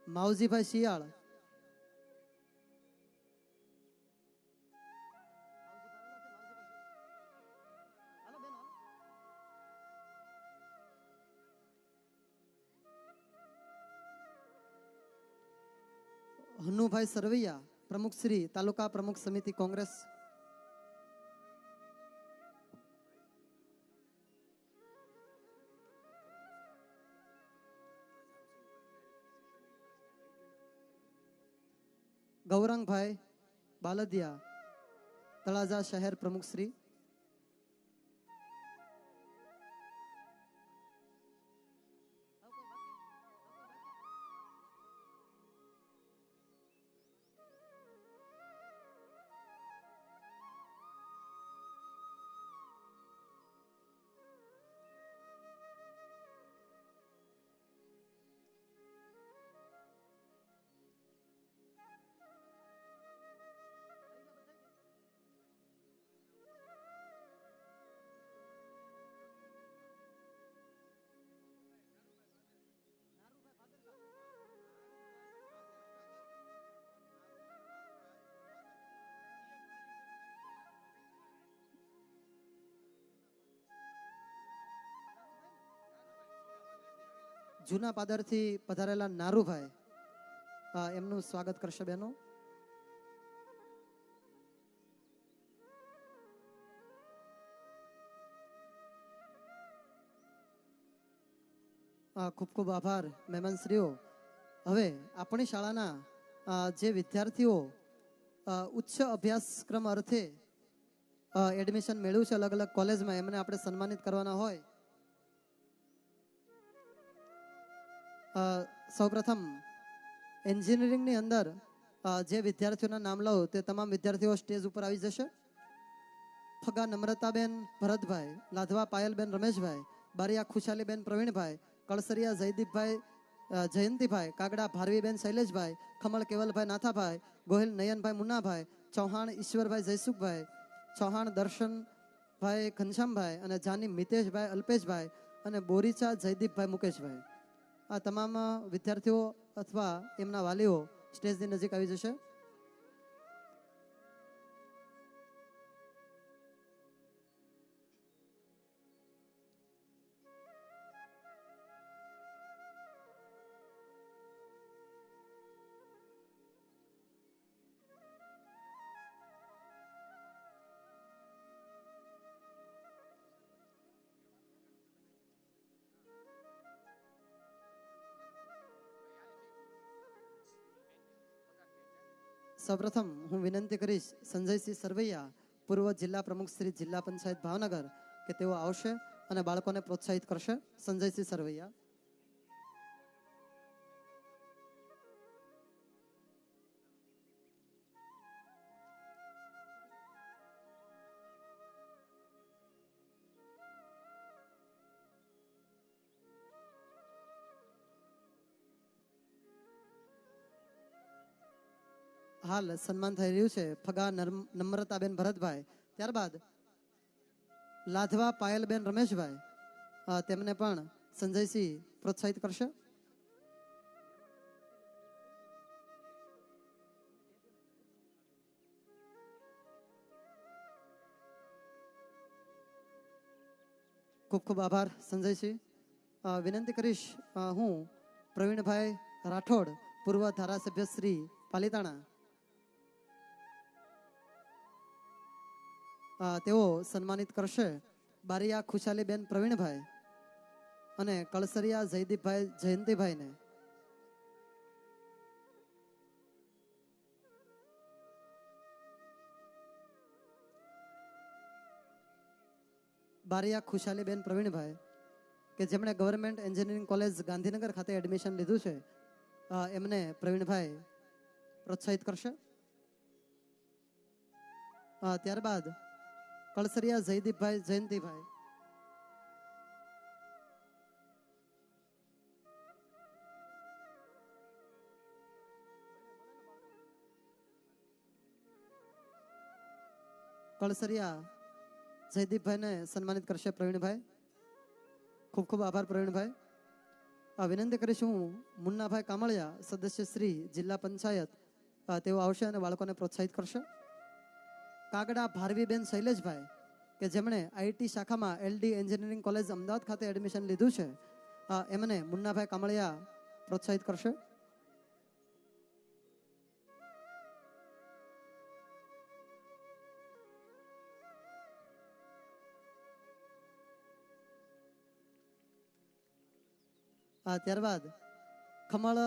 માવજીભાઈ શિયાળ, હનુભાઈ સરવૈયા, પ્રમુખ શ્રી તાલુકા પ્રમુખ સમિતિ કોંગ્રેસ. ગૌરંગભાઈ બાલદિયા, તળાજા શહેર પ્રમુખ શ્રી. જૂના પાદરથી પધારેલા નારુભાઈ એમનું સ્વાગત કરશે બહેનો. ખૂબ ખૂબ આભાર મહેમાનશ્રીઓ. હવે આપણી શાળાના જે વિદ્યાર્થીઓ ઉચ્ચ અભ્યાસક્રમ અર્થે એડમિશન મેળવ્યું છે અલગ અલગ કોલેજમાં, એમને આપણે સન્માનિત કરવાના હોય. સૌપ્રથમ એન્જિનિયરિંગની અંદર જે વિદ્યાર્થીઓના નામ લઉં તે તમામ વિદ્યાર્થીઓ સ્ટેજ ઉપર આવી જશે. ફગા નમ્રતાબેન ભરતભાઈ, લાધવા પાયલબેન રમેશભાઈ, બારિયા ખુશાલીબેન પ્રવીણભાઈ, કળસરિયા જયદીપભાઈ જયંતિભાઈ, કાગડા ભારવીબેન શૈલેષભાઈ, ખમળ કેવલભાઈ નાથાભાઈ, ગોહિલ નયનભાઈ મુન્નાભાઈ, ચૌહાણ ઈશ્વરભાઈ જયસુખભાઈ, ચૌહાણ દર્શનભાઈ ઘનશ્યામભાઈ અને જાની મિતેશભાઈ અલ્પેશભાઈ અને બોરીચા જયદીપભાઈ મુકેશભાઈ. આ તમામ વિદ્યાર્થીઓ અથવા એમના વાલીઓ સ્ટેજની નજીક આવી જશે. સૌપ્રથમ હું વિનંતી કરીશ સંજયસિંહ સરવૈયા, પૂર્વ જિલ્લા પ્રમુખ શ્રી જિલ્લા પંચાયત ભાવનગર, કે તેઓ આવશે અને બાળકોને પ્રોત્સાહિત કરશે. સંજયસિંહ સરવૈયા. હાલ સન્માન થઈ રહ્યું છે ફગા નમ્રતાબેન ભરતભાઈ, ત્યારબાદ લાધવા પાયલબેન રમેશભાઈ, તેમને પણ સંજયસિંહ પ્રોત્સાહિત કરશે. ખૂબ ખૂબ આભાર સંજયસિંહ. વિનંતી કરીશ હું પ્રવીણભાઈ રાઠોડ, પૂર્વ ધારાસભ્ય શ્રી પાલિતાણા, તેઓ સન્માનિત કરશે બારિયા ખુશાલીબેન પ્રવીણભાઈ અને કળસરિયા જયદીપભાઈ જયંતિભાઈને. બારિયા ખુશાલીબેન પ્રવીણભાઈ કે જેમણે ગવર્મેન્ટ એન્જિનિયરિંગ કોલેજ ગાંધીનગર ખાતે એડમિશન લીધું છે, એમને પ્રવીણભાઈ પ્રોત્સાહિત કરશે. ત્યારબાદ કળસરિયા જયદીપભાઈ જયંતિભાઈ, કળસરિયા જયદીપભાઈને સન્માનિત કરશે પ્રવીણભાઈ. ખૂબ ખૂબ આભાર પ્રવીણભાઈ. વિનંતી કરીશું મુન્નાભાઈ કામળિયા, સદસ્ય શ્રી જિલ્લા પંચાયત, તેઓ આવશે અને બાળકોને પ્રોત્સાહિત કરશે. કાગડા ભારવીબેન શૈલેષભાઈ કે જેમણે આઈટી શાખામાં એલડી એન્જિનિયરિંગ કોલેજ અમદાવાદ ખાતે એડમિશન લીધું છે, એમને મુન્નાભાઈ કામળિયા પ્રોત્સાહિત કરશે. ત્યારબાદ ખમળ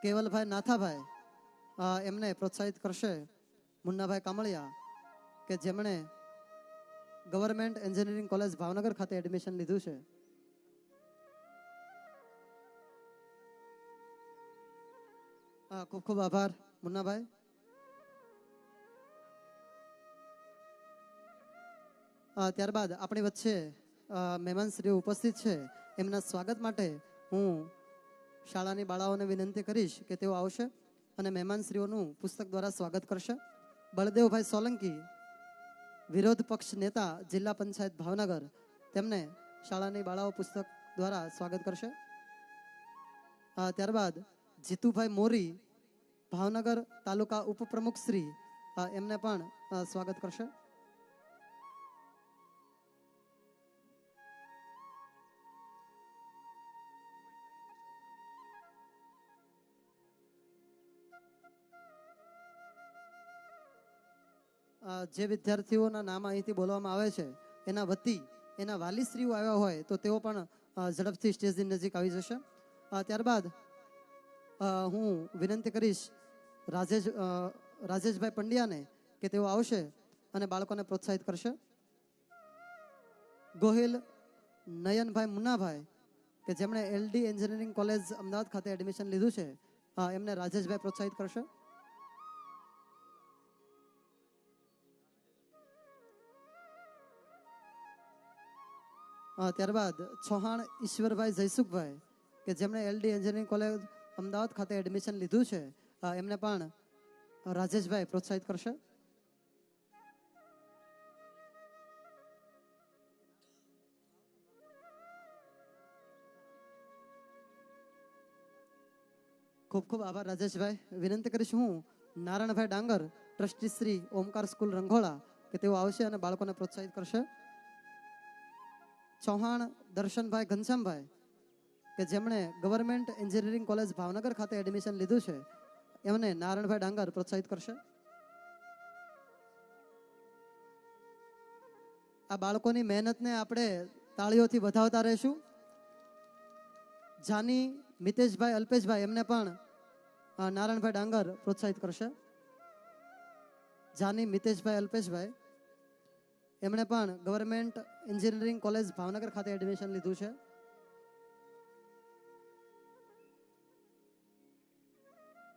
કેવલભાઈ નાથાભાઈ, એમને પ્રોત્સાહિત કરશે મુન્નાભાઈ કામળિયા કે જેમણે ગવર્મેન્ટ એન્જિનિયરિંગ કોલેજ ભાવનગર ખાતે એડમિશન લીધું છે. ખૂબ ખૂબ આભાર મુન્નાભાઈ. ત્યારબાદ આપણી વચ્ચે મહેમાનશ્રીઓ ઉપસ્થિત છે, એમના સ્વાગત માટે હું શાળાની બાળાઓને વિનંતી કરીશ કે તેઓ આવશે અને મહેમાનશ્રીઓનું પુસ્તક દ્વારા સ્વાગત કરશે. બળદેવભાઈ સોલંકી, વિરોધ પક્ષ નેતા, જિલ્લા પંચાયત ભાવનગર, તેમને શાળાની બાળાઓ પુસ્તક દ્વારા સ્વાગત કરશે. ત્યારબાદ જીતુભાઈ મોરી, ભાવનગર તાલુકા ઉપપ્રમુખ શ્રી, એમને પણ સ્વાગત કરશે. જે વિદ્યાર્થીઓના નામ અહીંથી બોલવામાં આવે છે એના વતી એના વાલીશ્રીઓ આવ્યા હોય તો તેઓ પણ ઝડપથી સ્ટેજની નજીક આવી જશે. ત્યારબાદ હું વિનંતી કરીશ રાજેશભાઈ પંડ્યાને કે તેઓ આવશે અને બાળકોને પ્રોત્સાહિત કરશે. ગોહિલ નયનભાઈ મુન્નાભાઈ કે જેમણે LD એન્જિનિયરિંગ કોલેજ અમદાવાદ ખાતે એડમિશન લીધું છે, એમને રાજેશભાઈ પ્રોત્સાહિત કરશે. ત્યારબાદ ચૌહાણ ઈશ્વરભાઈ જયસુખભાઈ કે જેમણે LD એન્જિનિયરિંગ કોલેજ અમદાવાદ ખાતે એડમિશન લીધું છે, એમને પણ રાજેશભાઈ પ્રોત્સાહિત કરશે. ખૂબ ખૂબ આભાર રાજેશભાઈ. વિનંતી કરીશ હું નારાયણભાઈ ડાંગર, ટ્રસ્ટી શ્રી ઓમકાર સ્કૂલ રંઘોળા કે તેઓ આવશે અને બાળકોને પ્રોત્સાહિત કરશે. ચૌહાણ દર્શનભાઈ ઘનશ્યામભાઈ કે જેમણે ગવર્મેન્ટ એન્જિનિયરિંગ કોલેજ ભાવનગર ખાતે એડમિશન લીધું છે, એમને નારાયણભાઈ ડાંગર પ્રોત્સાહિત કરશે. આ બાળકોની મહેનતને આપણે તાળીઓથી વધાવતા રહીશું. જાની મિતેશભાઈ અલ્પેશભાઈ એમને પણ નારાયણભાઈ ડાંગર પ્રોત્સાહિત કરશે. જાની મિતેશભાઈ અલ્પેશભાઈ એમણે પણ ગવર્મેન્ટ એન્જિનિયરિંગ કોલેજ ભાવનગર ખાતે એડમિશન લીધું છે.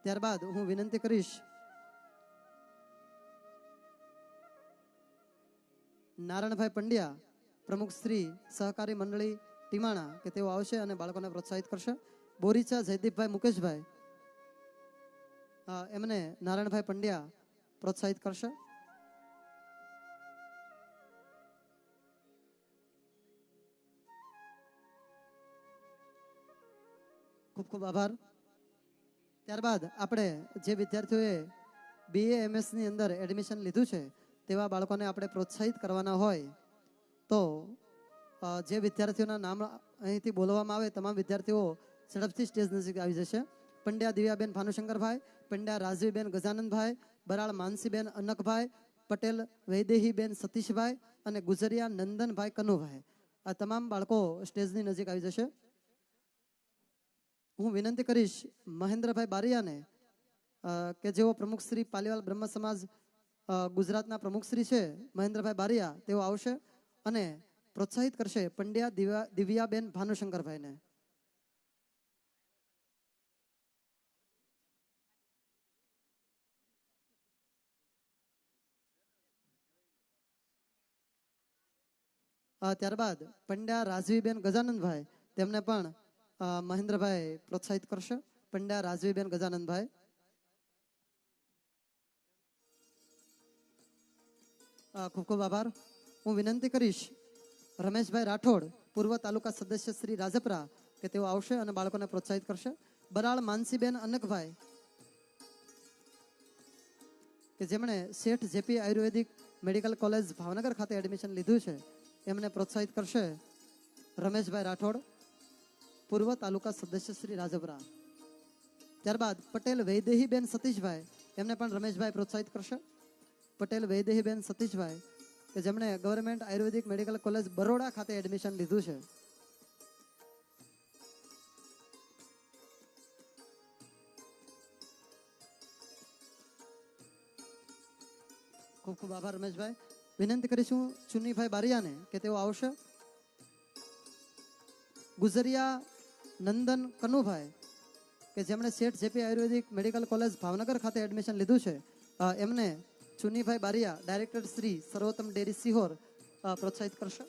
ત્યારબાદ હું વિનંતી કરીશ નારાયણભાઈ પંડ્યા, પ્રમુખ શ્રી સહકારી મંડળી ટીમાણા કે તેઓ આવશે અને બાળકોને પ્રોત્સાહિત કરશે. બોરીચા જયદીપભાઈ મુકેશભાઈ એમને નારાયણભાઈ પંડ્યા પ્રોત્સાહિત કરશે. ખૂબ ખૂબ આભાર. ત્યારબાદ આપણે જે વિદ્યાર્થીઓએ BA MS ની અંદર એડમિશન લીધું છે તેવા બાળકોને આપણે પ્રોત્સાહિત કરવાના હોય તો જે વિદ્યાર્થીઓના નામ અહીંથી બોલવામાં આવે તમામ વિદ્યાર્થીઓ ઝડપથી સ્ટેજ નજીક આવી જશે. પંડ્યા દિવ્યાબેન ભાનુશંકરભાઈ, પંડ્યા રાજવીબેન ગજાનંદભાઈ, બરાળ માનસીબેન અનકભાઈ, પટેલ વૈદેહીબેન સતીશભાઈ અને ગુજરિયા નંદનભાઈ કનુભાઈ, આ તમામ બાળકો સ્ટેજની નજીક આવી જશે. હું વિનંતી કરીશ મહેન્દ્રભાઈ બારિયાને કે જેઓ પ્રમુખ શ્રી પાલીવાલ બ્રહ્મ સમાજ ગુજરાતના પ્રમુખ શ્રી છે મહેન્દ્રભાઈ બારિયા, તેઓ આવશે અને પ્રોત્સાહિત કરશે પંડ્યા દિવ્યાબેન ભાનુશંકરભાઈને. ત્યારબાદ પંડ્યા રાજવીબેન ગજાનંદભાઈ તેમને પણ મહેન્દ્રભાઈ પ્રોત્સાહિત કરશે. પંડ્યા રાજવીબેન ગજાનંદભાઈ. ખૂબ ખૂબ આભાર. હું વિનંતી કરીશ રમેશભાઈ રાઠોડ, પૂર્વ તાલુકા સદસ્ય શ્રી રાજપરા કે તેઓ આવશે અને બાળકોને પ્રોત્સાહિત કરશે. બરાળ માનસીબેન અનકભાઈ કે જેમણે શેઠ જેપી આયુર્વેદિક મેડિકલ કોલેજ ભાવનગર ખાતે એડમિશન લીધું છે, એમને પ્રોત્સાહિત કરશે રમેશભાઈ રાઠોડ, પૂર્વ તાલુકા સદસ્ય શ્રી રાજપરા. ત્યારબાદ પટેલ વૈદેહીબેન સતીશભાઈ, એમને પણ રમેશભાઈ પ્રોત્સાહિત કરશે. પટેલ વૈદેહીબેન સતીશભાઈ કે જેમણે ગવર્મેન્ટ આયુર્વેદિક મેડિકલ કોલેજ બરોડા ખાતે એડમિશન લીધું છે. ખૂબ ખૂબ આભાર રમેશભાઈ. વિનંતી કરીશું ચુન્નીભાઈ બારિયાને કે તેઓ આવશે. ગુજરિયા નંદન કનુભાઈ કે જેમણે શેઠ જેપી આયુર્વેદિક મેડિકલ કોલેજ ભાવનગર ખાતે એડમિશન લીધું છે, એમને ચુન્નીભાઈ બારિયા, ડાયરેક્ટર શ્રી સર્વોત્તમ ડેરી સિહોર પ્રોત્સાહિત કરશે.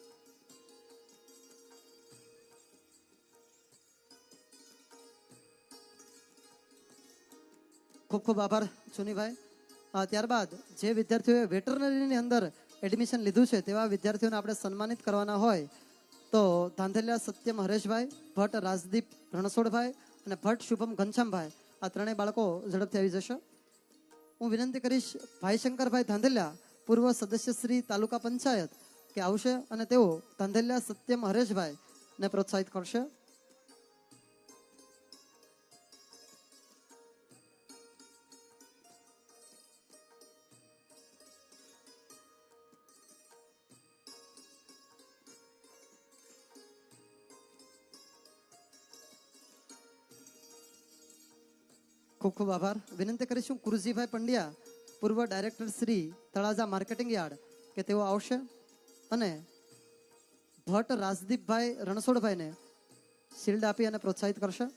ખૂબ ખૂબ આભાર ચુનીભાઈ. ત્યારબાદ જે વિદ્યાર્થીઓએ વેટરનરીની અંદર એડમિશન લીધું છે તેવા વિદ્યાર્થીઓને આપણે સન્માનિત કરવાના હોય તો ધાંધલિયા સત્યમ હરેશભાઈ, ભટ્ટ રાજદીપ રણછોડભાઈ અને ભટ્ટ શુભમ ઘનશ્યામભાઈ, આ ત્રણેય બાળકો ઝડપથી આવી જશે. હું વિનંતી કરીશ ભાઈ શંકરભાઈ ધાંધલિયા, પૂર્વ સદસ્ય શ્રી તાલુકા પંચાયત કે આવશે અને તેઓ ધાંધલિયા સત્યમ હરેશભાઈ ને પ્રોત્સાહિત કરશે. ખૂબ ખૂબ આભાર. વિનંતી કરીશું કુરજીભાઈ પંડ્યા, પૂર્વ director Shri Talaja marketing yard, કે તેઓ આવશે અને ભટ્ટ રાજદીપભાઈ રણછોડભાઈને શિલ્ડ આપી અને પ્રોત્સાહિત કરશે.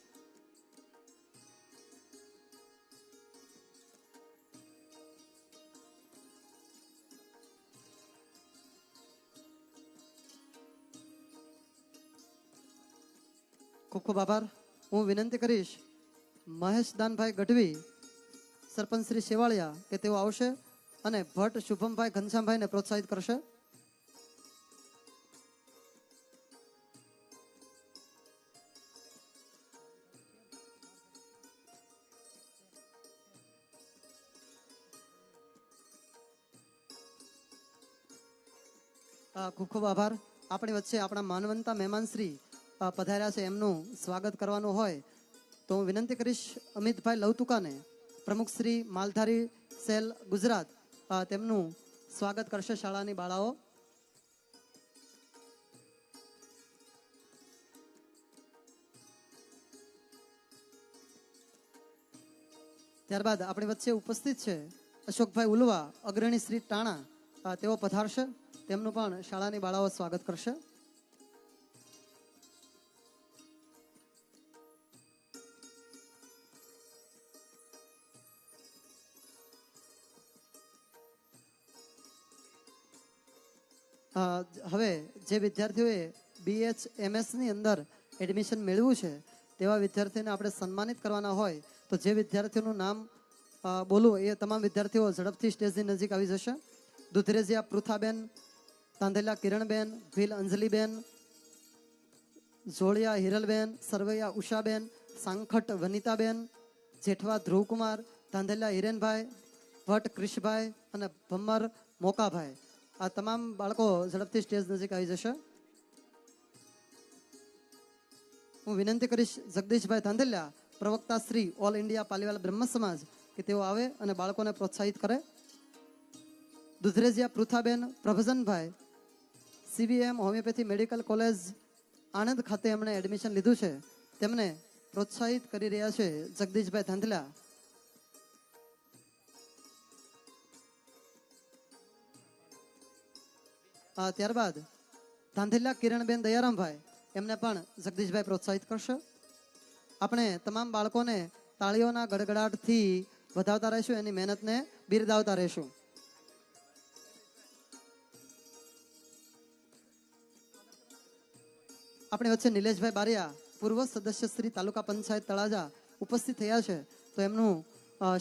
ખૂબ ખૂબ આભાર. હું વિનંતી કરીશ મહેશ દાનભાઈ ગઢવી, સરપંચ શ્રી શેવાળિયા, કે તેઓ આવશે અને ભટ્ટ શુભમભાઈ ઘનશ્યામભાઈને પ્રોત્સાહિત કરશે. ખૂબ ખૂબ આભાર. આપણી વચ્ચે આપણા માનવંતા મહેમાન શ્રી પધાર્યા છે, એમનું સ્વાગત કરવાનું હોય તો હું વિનંતી કરીશ અમિતભાઈ લવતુકાને, પ્રમુખ શ્રી માલધારી સેલ ગુજરાત, તેમનું સ્વાગત કરશે શાળાની બાળાઓ. ત્યારબાદ આપણી વચ્ચે ઉપસ્થિત છે અશોકભાઈ ઉલવા, અગ્રણી શ્રી ટાણા, તેઓ પધારશે, તેમનું પણ શાળાની બાળાઓ સ્વાગત કરશે. હવે જે વિદ્યાર્થીઓએ BHMS ની અંદર એડમિશન મેળવ્યું છે તેવા વિદ્યાર્થીઓને આપણે સન્માનિત કરવાના હોય તો જે વિદ્યાર્થીઓનું નામ બોલું એ તમામ વિદ્યાર્થીઓ ઝડપથી સ્ટેજની નજીક આવી જશે. દુધરેજિયા પૃથાબેન, તાંધેલા કિરણબેન, ભીલ અંજલિબેન, જોળિયા હિરલબેન, સરવૈયા ઉષાબેન, સાંખટ વનિતાબેન, જેઠવા ધ્રુવકુમાર, તાંધેલા હિરેનભાઈ, ભટ્ટ ક્રિશભાઈ અને ભમ્મર મોકાભાઈ, આ તમામ બાળકો ઝડપથી સ્ટેજ નજીક આવી જશે. હું વિનંતી કરીશ જગદીશભાઈ તાંધેલિયા, પ્રવક્તા શ્રી ઓલ ઇન્ડિયા પાલીવાલ બ્રહ્મ સમાજ, કે તેઓ આવે અને બાળકોને પ્રોત્સાહિત કરે. Dudhrejiya Pruthaben Prabhjanbhai, CBM homeopathy medical college Anand ખાતે એમણે એડમિશન લીધું છે, તેમને પ્રોત્સાહિત કરી રહ્યા છે જગદીશભાઈ તાંધેલિયા. ત્યારબાદ ધાંધેલા કિરણબેન દયારામભાઈ, એમને પણ જગદીશભાઈ પ્રોત્સાહિત કરશે. આપણે તમામ બાળકોને તાળીઓના ગડગડાટથી વધાવતા રહીશું, એની મહેનતને બિરદાવતા રહીશું. આપણી વચ્ચે નિલેશભાઈ બારિયા, પૂર્વ સદસ્ય શ્રી તાલુકા પંચાયત તળાજા, ઉપસ્થિત થયા છે, તો એમનું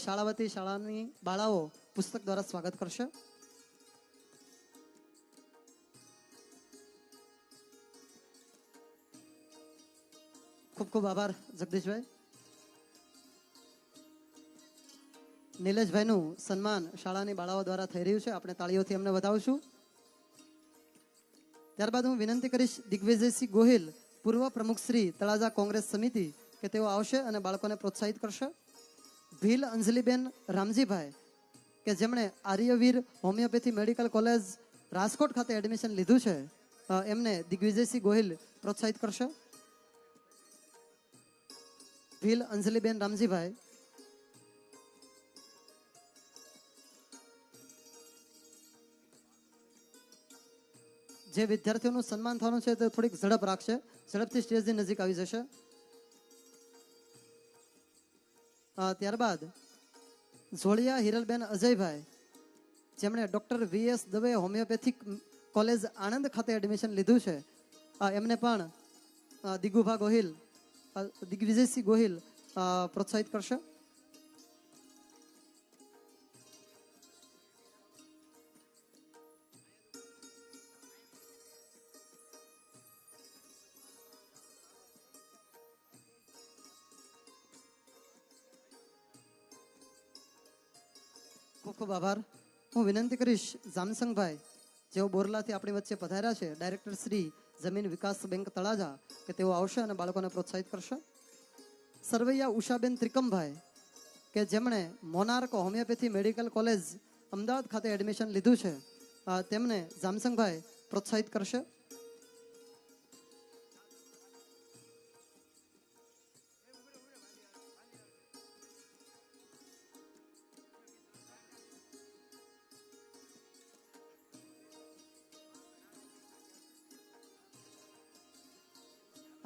શાળાવતી શાળાની બાળાઓ પુસ્તક દ્વારા સ્વાગત કરશે. ખૂબ ખૂબ આભાર જગદીશભાઈ. નિલેશભાઈનું સન્માન શાળાની બાળાઓ દ્વારા થઈ રહ્યું છે, આપણે તાળીઓથી એમને વધાવશું. ત્યારબાદ હું વિનંતી કરીશ દિગ્વિજયસિંહ ગોહિલ, પૂર્વ પ્રમુખ શ્રી તળાજા કોંગ્રેસ સમિતિ, કે તેઓ આવશે અને બાળકોને પ્રોત્સાહિત કરશે. ભીલ અંજલિબેન રામજીભાઈ, કે જેમણે આર્યવીર હોમિયોપેથી મેડિકલ કોલેજ રાજકોટ ખાતે એડમિશન લીધું છે, એમને દિગ્વિજયસિંહ ગોહિલ પ્રોત્સાહિત કરશે. ભીલ અંજલિબેન રામજીભાઈ. જે વિદ્યાર્થીઓનું સન્માન થવાનું છે તે થોડીક ઝડપ રાખશે, ઝડપથી સ્ટેજની નજીક આવી જશે. ત્યારબાદ જોળિયા હિરલબેન અજયભાઈ, જેમણે doctor VS Dave homeopathic college Anand ખાતે એડમિશન લીધું છે, એમને પણ દિગુભા ગોહિલ, દિગ્વિજયસિંહ ગોહિલ પ્રોત્સાહિત કરશે. ખૂબ ખૂબ આભાર. હું વિનંતી કરીશ જામસંગભાઈ, જેઓ બોરલાથી આપણી વચ્ચે પધાર્યા છે, ડાયરેક્ટર શ્રી જમીન વિકાસ બેંક તળાજા, કે તેઓ આવશે અને બાળકોને પ્રોત્સાહિત કરશે. સરવૈયા ઉષાબેન ત્રિકમભાઈ, કે જેમણે monarch homeopathy medical college Ahmedabad ખાતે એડમિશન લીધું છે, તેમને જામસંગભાઈ પ્રોત્સાહિત કરશે.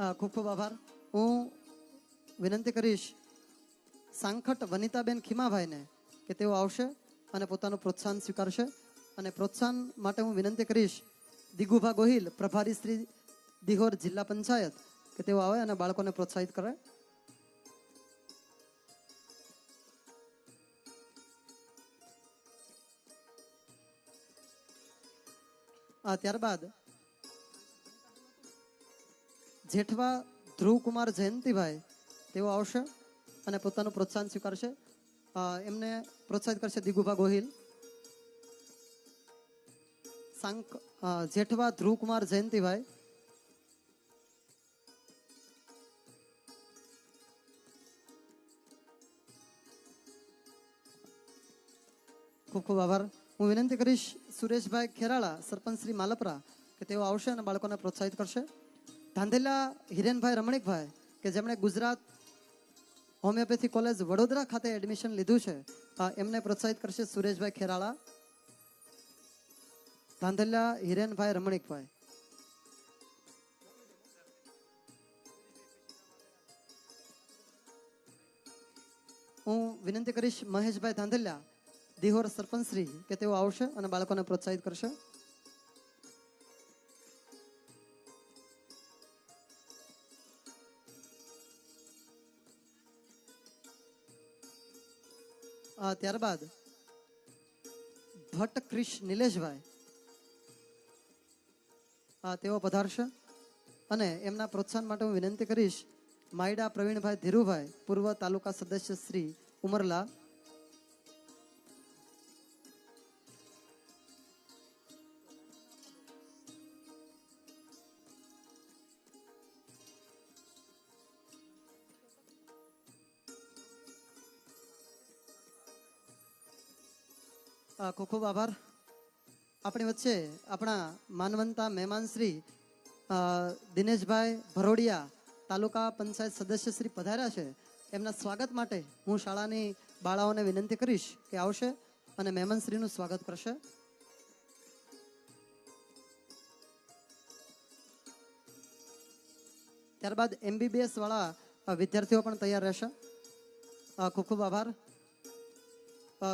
ખૂબ ખૂબ આભાર. હું વિનંતી કરીશ સાંખટ વનિતાબેન ખીમાભાઈને કે તેઓ આવશે અને પોતાનું પ્રોત્સાહન સ્વીકારશે. અને પ્રોત્સાહન માટે હું વિનંતી કરીશ દિગુભા ગોહિલ, પ્રભારી શ્રી દિહોર જિલ્લા પંચાયત, કે તેઓ આવે અને બાળકોને પ્રોત્સાહિત કરે. ત્યારબાદ જેઠવા ધ્રુવકુમાર જયંતિભાઈ તેઓ આવશે અને પોતાનું પ્રોત્સાહન સ્વીકારશે. એમને પ્રોત્સાહિત કરશે દિગુભા ગોહિલ. જેઠવા ધ્રુવકુમાર જયંતિભાઈ. ખૂબ ખૂબ આભાર. હું વિનંતી કરીશ સુરેશભાઈ ખેરાળા, સરપંચ શ્રી માલપરા, કે તેઓ આવશે અને બાળકોને પ્રોત્સાહિત કરશે. ધાંધેલા હિરેનભાઈ રમણીકભાઈ કે જેમણે ગુજરાત હોમિયોપેથી કોલેજ વડોદરા ખાતે એડમિશન લીધું છે, એમને પ્રોત્સાહિત કરશે સુરેશભાઈ ખેરાળા. ધાંધેલા હિરેનભાઈ રમણીકભાઈ. હું વિનંતી કરીશ મહેશભાઈ ધાંધેલિયા, દિહોર સરપંચ શ્રી, કે તેઓ આવશે અને બાળકોને પ્રોત્સાહિત કરશે. ત્યારબાદ ભટ્ટ ક્રિશ નિલેશભાઈ તેઓ પધારશે અને એમના પ્રોત્સાહન માટે હું વિનંતી કરીશ માયડા પ્રવીણભાઈ ધીરુભાઈ, પૂર્વ તાલુકા સદસ્ય શ્રી ઉમરલા. ખૂબ ખૂબ આભાર. આપણી વચ્ચે આપણા માનવંતા મહેમાન શ્રી દિનેશભાઈ ભરોડિયા, તાલુકા પંચાયત સદસ્ય શ્રી પધાર્યા છે. એમના સ્વાગત માટે હું શાળાની બાળાઓને વિનંતી કરીશ કે આવશે અને મહેમાનશ્રીનું સ્વાગત કરશે. ત્યારબાદ MBBS વાળા વિદ્યાર્થીઓ પણ તૈયાર રહેશે. ખૂબ ખૂબ આભાર.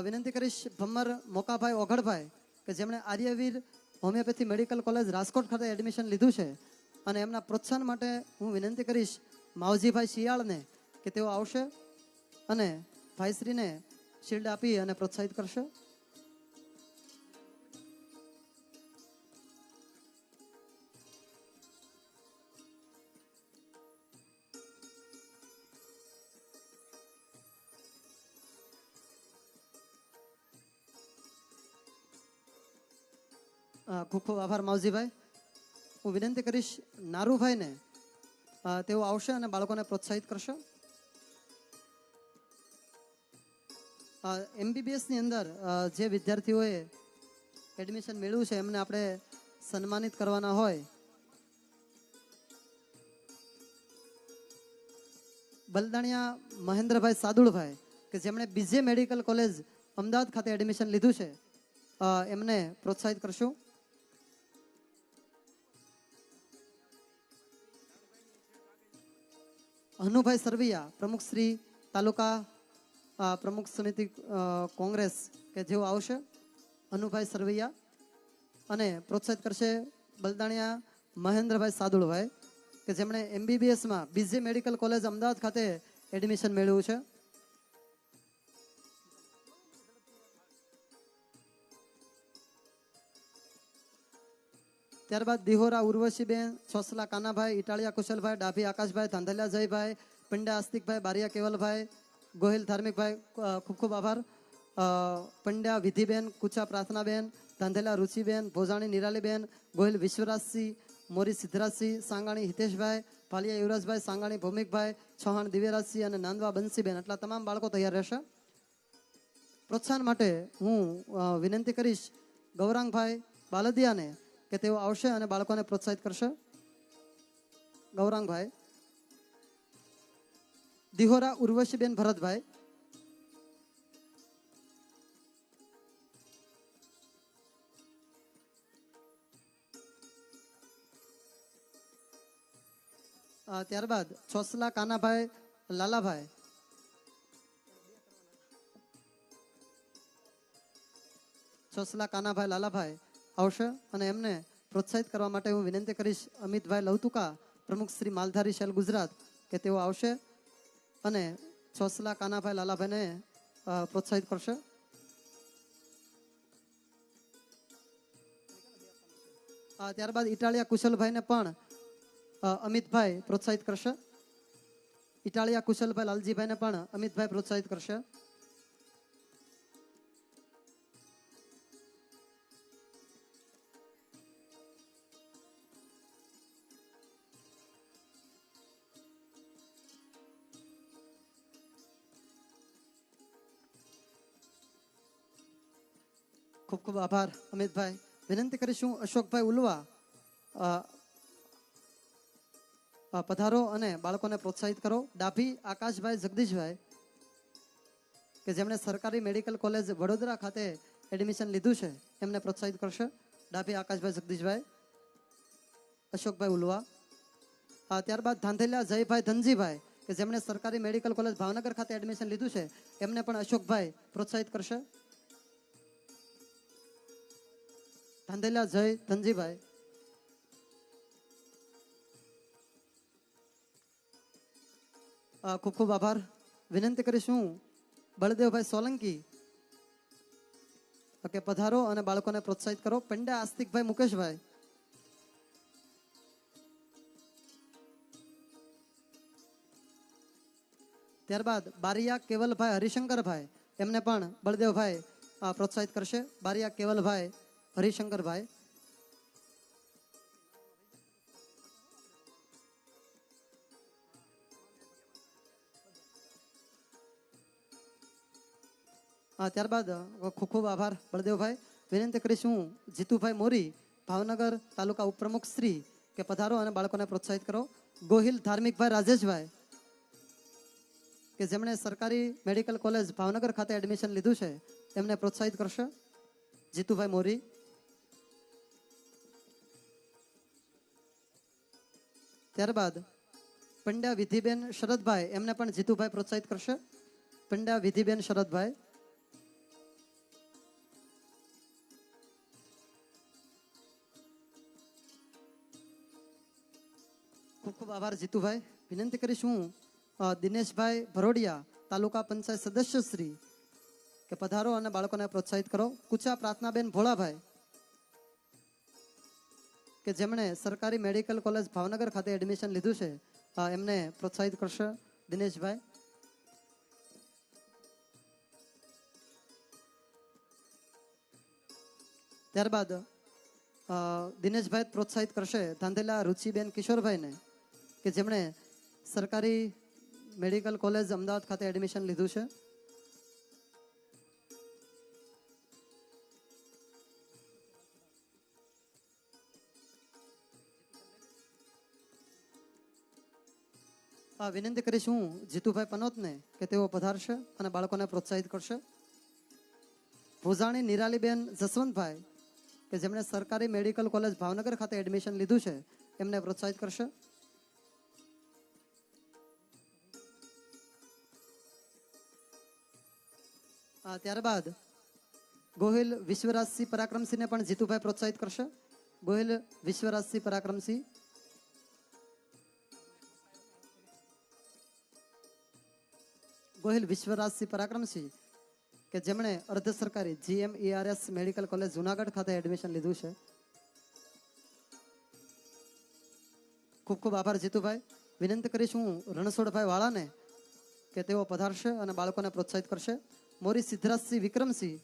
વિનંતી કરીશ ભમ્મર મોકાભાઈ ઓઘડભાઈ કે જેમણે આર્યવીર હોમિયોપેથી મેડિકલ કોલેજ રાજકોટ ખાતે એડમિશન લીધું છે, અને એમના પ્રોત્સાહન માટે હું વિનંતી કરીશ માવજીભાઈ શિયાળને કે તેઓ આવશે અને ભાઈશ્રીને શિલ્ડ આપી અને પ્રોત્સાહિત કરશે. ખૂબ ખૂબ આભાર માવજીભાઈ. હું વિનંતી કરીશ નારુભાઈને, તેઓ આવશે અને બાળકોને પ્રોત્સાહિત કરશે. MBBS ની અંદર જે વિદ્યાર્થીઓએ એડમિશન મેળવ્યું છે એમને આપણે સન્માનિત કરવાના હોય. બલદાણિયા મહેન્દ્રભાઈ સાદુળભાઈ કે જેમણે BJ મેડિકલ કોલેજ અમદાવાદ ખાતે એડમિશન લીધું છે, એમને પ્રોત્સાહિત કરશું. હનુભાઈ સરવૈયા, પ્રમુખ શ્રી તાલુકા પ્રમુખ સમિતિ કોંગ્રેસ, કે જેઓ આવશે. હનુભાઈ સરવૈયા અને પ્રોત્સાહિત કરશે બલદાણિયા મહેન્દ્રભાઈ સાદુળભાઈ કે જેમણે MBBSમાં BJ મેડિકલ કોલેજ અમદાવાદ ખાતે એડમિશન મેળવ્યું છે. ત્યારબાદ દિહોરા ઉર્વશીબેન, છોસલા કાનાભાઈ, ઇટાળિયા કુશલભાઈ, ડાભી આકાશભાઈ, ધાંધલિયા જયભાઈ, પંડ્યા આસ્તિકભાઈ, બારિયા કેવલભાઈ, ગોહિલ ધાર્મિકભાઈ, ખૂબ ખૂબ આભાર. પંડ્યા વિધિબેન, કુચા પ્રાર્થનાબેન, ધાંધલિયા રુચિબેન, ભોજાણી નિરાલીબેન, ગોહિલ વિશ્વરાજસિંહ, મોરી સિદ્ધરાજસિંહ, સાંગાણી હિતેશભાઈ, ભાલિયા યુવરાજભાઈ, સાંગાણી ભૌમિકભાઈ, ચૌહાણ દિવ્યરાજસિંહ અને નાંદવા બંસીબેન, આટલા તમામ બાળકો તૈયાર રહેશે. પ્રોત્સાહન માટે હું વિનંતી કરીશ ગૌરાંગભાઈ બાલદિયાને કે તેઓ આવશે અને બાળકોને પ્રોત્સાહિત કરશે. ગૌરાંગભાઈ. દિહોરા ઉર્વશીબેન ભરતભાઈ. ત્યારબાદ ચોસલા કાનાભાઈ લાલાભાઈ. ચોસલા કાનાભાઈ લાલાભાઈ આવશે અને એમને પ્રોત્સાહિત કરવા માટે હું વિનંતી કરીશ અમિતભાઈ લવતુકા, પ્રમુખ શ્રી માલધારી શેલ ગુજરાત, કે તેઓ આવશે અને ચોસલા કાનાભાઈ લાલાભાઈને પ્રોત્સાહિત કરશે. ત્યારબાદ ઇટાળિયા કુશલભાઈને પણ અમિતભાઈ પ્રોત્સાહિત કરશે. ઇટાળિયા કુશલભાઈ લાલજીભાઈને પણ અમિતભાઈ પ્રોત્સાહિત કરશે. ખૂબ ખૂબ આભાર અમિતભાઈ. વિનંતી કરીશું અશોકભાઈ ઉલવા પધારો અને બાળકોને પ્રોત્સાહિત કરો. ડાભી આકાશભાઈ જગદીશભાઈ કે જેમણે સરકારી મેડિકલ કોલેજ વડોદરા ખાતે એડમિશન લીધું છે એમને પ્રોત્સાહિત કરશે. ડાભી આકાશભાઈ જગદીશભાઈ, અશોકભાઈ ઉલવા. ત્યારબાદ ધાંધેલિયા જયભાઈ ધનજીભાઈ કે જેમણે સરકારી મેડિકલ કોલેજ ભાવનગર ખાતે એડમિશન લીધું છે એમને પણ અશોકભાઈ પ્રોત્સાહિત કરશે. ધાંધેલિયા જય ધનજીભાઈ. ખૂબ ખૂબ આભાર. વિનંતી કરીશું બળદેવભાઈ સોલંકી કે પધારો અને બાળકોને પ્રોત્સાહિત કરો. પંડ્યા આસ્તિકભાઈ મુકેશભાઈ. ત્યારબાદ બારિયા કેવલભાઈ હરિશંકરભાઈ, એમને પણ બળદેવભાઈ પ્રોત્સાહિત કરશે. બારિયા કેવલભાઈ હરિશંકરભાઈ. ત્યારબાદ ખૂબ ખૂબ આભાર બળદેવભાઈ. વિનંતી કરીશું જીતુભાઈ મોરી, ભાવનગર તાલુકા ઉપપ્રમુખ શ્રી, કે પધારો અને બાળકોને પ્રોત્સાહિત કરો. ગોહિલ ધાર્મિકભાઈ રાજેશભાઈ કે જેમણે સરકારી મેડિકલ કોલેજ ભાવનગર ખાતે એડમિશન લીધું છે એમને પ્રોત્સાહિત કરશે. જીતુભાઈ મોરી. ત્યારબાદ પંડ્યા વિધિબેન શરદભાઈ, એમને પણ જીતુભાઈ પ્રોત્સાહિત કરશે. પંડ્યા વિધિબેન શરદભાઈ. ખૂબ ખૂબ આભાર જીતુભાઈ. વિનંતી કરીશું દિનેશભાઈ ભરોડિયા, તાલુકા પંચાયત સદસ્ય શ્રી, કે પધારો અને બાળકોને પ્રોત્સાહિત કરો. કુચા પ્રાર્થનાબેન ભોળાભાઈ કે જેમણે સરકારી મેડિકલ કોલેજ ભાવનગર ખાતે એડમિશન લીધું છે એમને પ્રોત્સાહિત કરશે દિનેશભાઈ. ત્યારબાદ દિનેશભાઈ પ્રોત્સાહિત કરશે ધાંધેલા રુચિબેન કિશોરભાઈને કે જેમણે સરકારી મેડિકલ કોલેજ અમદાવાદ ખાતે એડમિશન લીધું છે. વિનંતી કરીશું જીતુભાઈ પનોતને કે તેઓ પધારશે અને બાળકોને પ્રોત્સાહિત કરશે. ભોજાણી નિરાલીબેન જસવંતભાઈ કે જેમણે સરકારી મેડિકલ કોલેજ ભાવનગર ખાતે એડમિશન લીધું છે એમને પ્રોત્સાહિત કરશે. ત્યારબાદ ગોહિલ વિશ્વરાજસિંહ પરાક્રમસિંહને પણ જીતુભાઈ પ્રોત્સાહિત કરશે. ગોહિલ વિશ્વરાજસિંહ પરાક્રમસિંહ. ગોહિલ વિશ્વરાજસિંહ પરાક્રમસિંહ કે જેમણે અર્ધ સરકારી GMERS મેડિકલ કોલેજ જુનાગઢ ખાતે એડમિશન લીધું છે. ખૂબ ખૂબ આભાર જીતુભાઈ. વિનંતી કરીશું રણછોડભાઈ વાળાને કે તેઓ પધારશે અને બાળકોને પ્રોત્સાહિત કરશે. મોરી સિદ્ધરાજસિંહ વિક્રમસિંહ.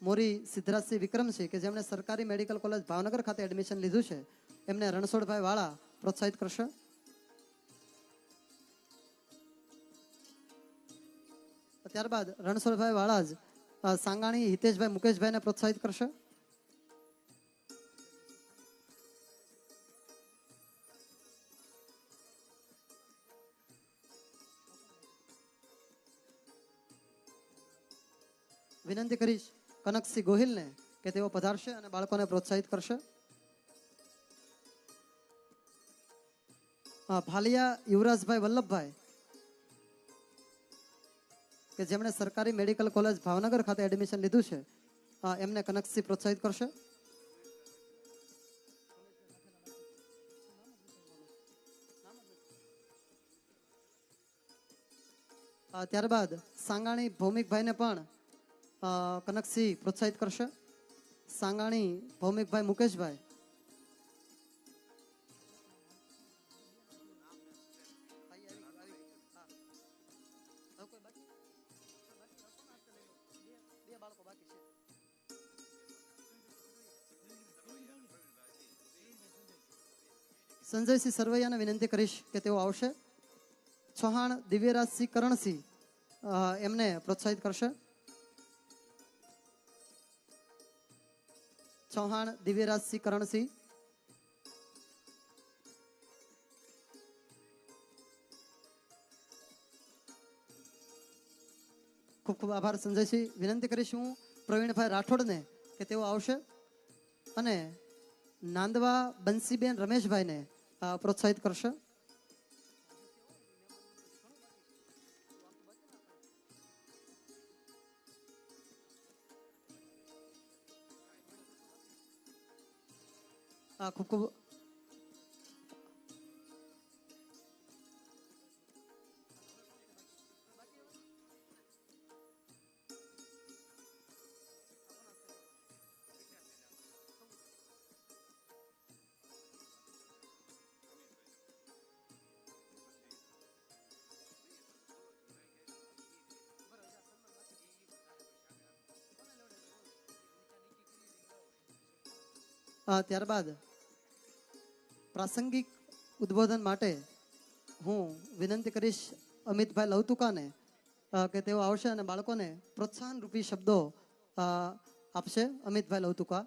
મોરી સિદ્ધરાજસિંહ વિક્રમસિંહ કે જેમણે સરકારી મેડિકલ કોલેજ ભાવનગર ખાતે એડમિશન લીધું છે એમને રણછોડભાઈ વાળા પ્રોત્સાહિત કરશે. ત્યારબાદ રણછોડભાઈ વાળા જ સાંગાણી હિતેશભાઈ મુકેશભાઈને પ્રોત્સાહિત કરશે. વિનંતી કરીશ કનકસિંહ ગોહિલને કે તેઓ પધારશે અને બાળકોને પ્રોત્સાહિત કરશે. ભાલિયા યુવરાજભાઈ વલ્લભભાઈ કે જેમણે સરકારી મેડિકલ કોલેજ ભાવનગર ખાતે એડમિશન લીધું છે, એમને કનકસિંહ પ્રોત્સાહિત કરશે. ત્યારબાદ સાંગાણી ભૌમિકભાઈને પણ કનકસિંહ પ્રોત્સાહિત કરશે. સાંગાણી ભૌમિકભાઈ મુકેશભાઈ. સંજયસિંહ સરવૈયાને વિનંતી કરીશ કે તેઓ આવશે. ચૌહાણ દિવ્યરાજસિંહ કરણસિંહ એમને પ્રોત્સાહિત કરશે. ચૌહાણ દિવ્યરાજસિંહ કરણસિંહ. ખૂબ ખૂબ આભાર સંજયસિંહ. વિનંતી કરીશું પ્રવીણભાઈ રાઠોડને કે તેઓ આવશે અને નાંદવા બંસીબેન રમેશભાઈને પ્રોત્સાહિત કરશે. ખૂબ ખૂબ ત્યારબાદ પ્રાસંગિક ઉદ્બોધન માટે હું વિનંતી કરીશ અમિતભાઈ લવતુકાને કે તેઓ આવશે અને બાળકોને પ્રોત્સાહન રૂપી શબ્દો આપશે. અમિતભાઈ લવતુકા.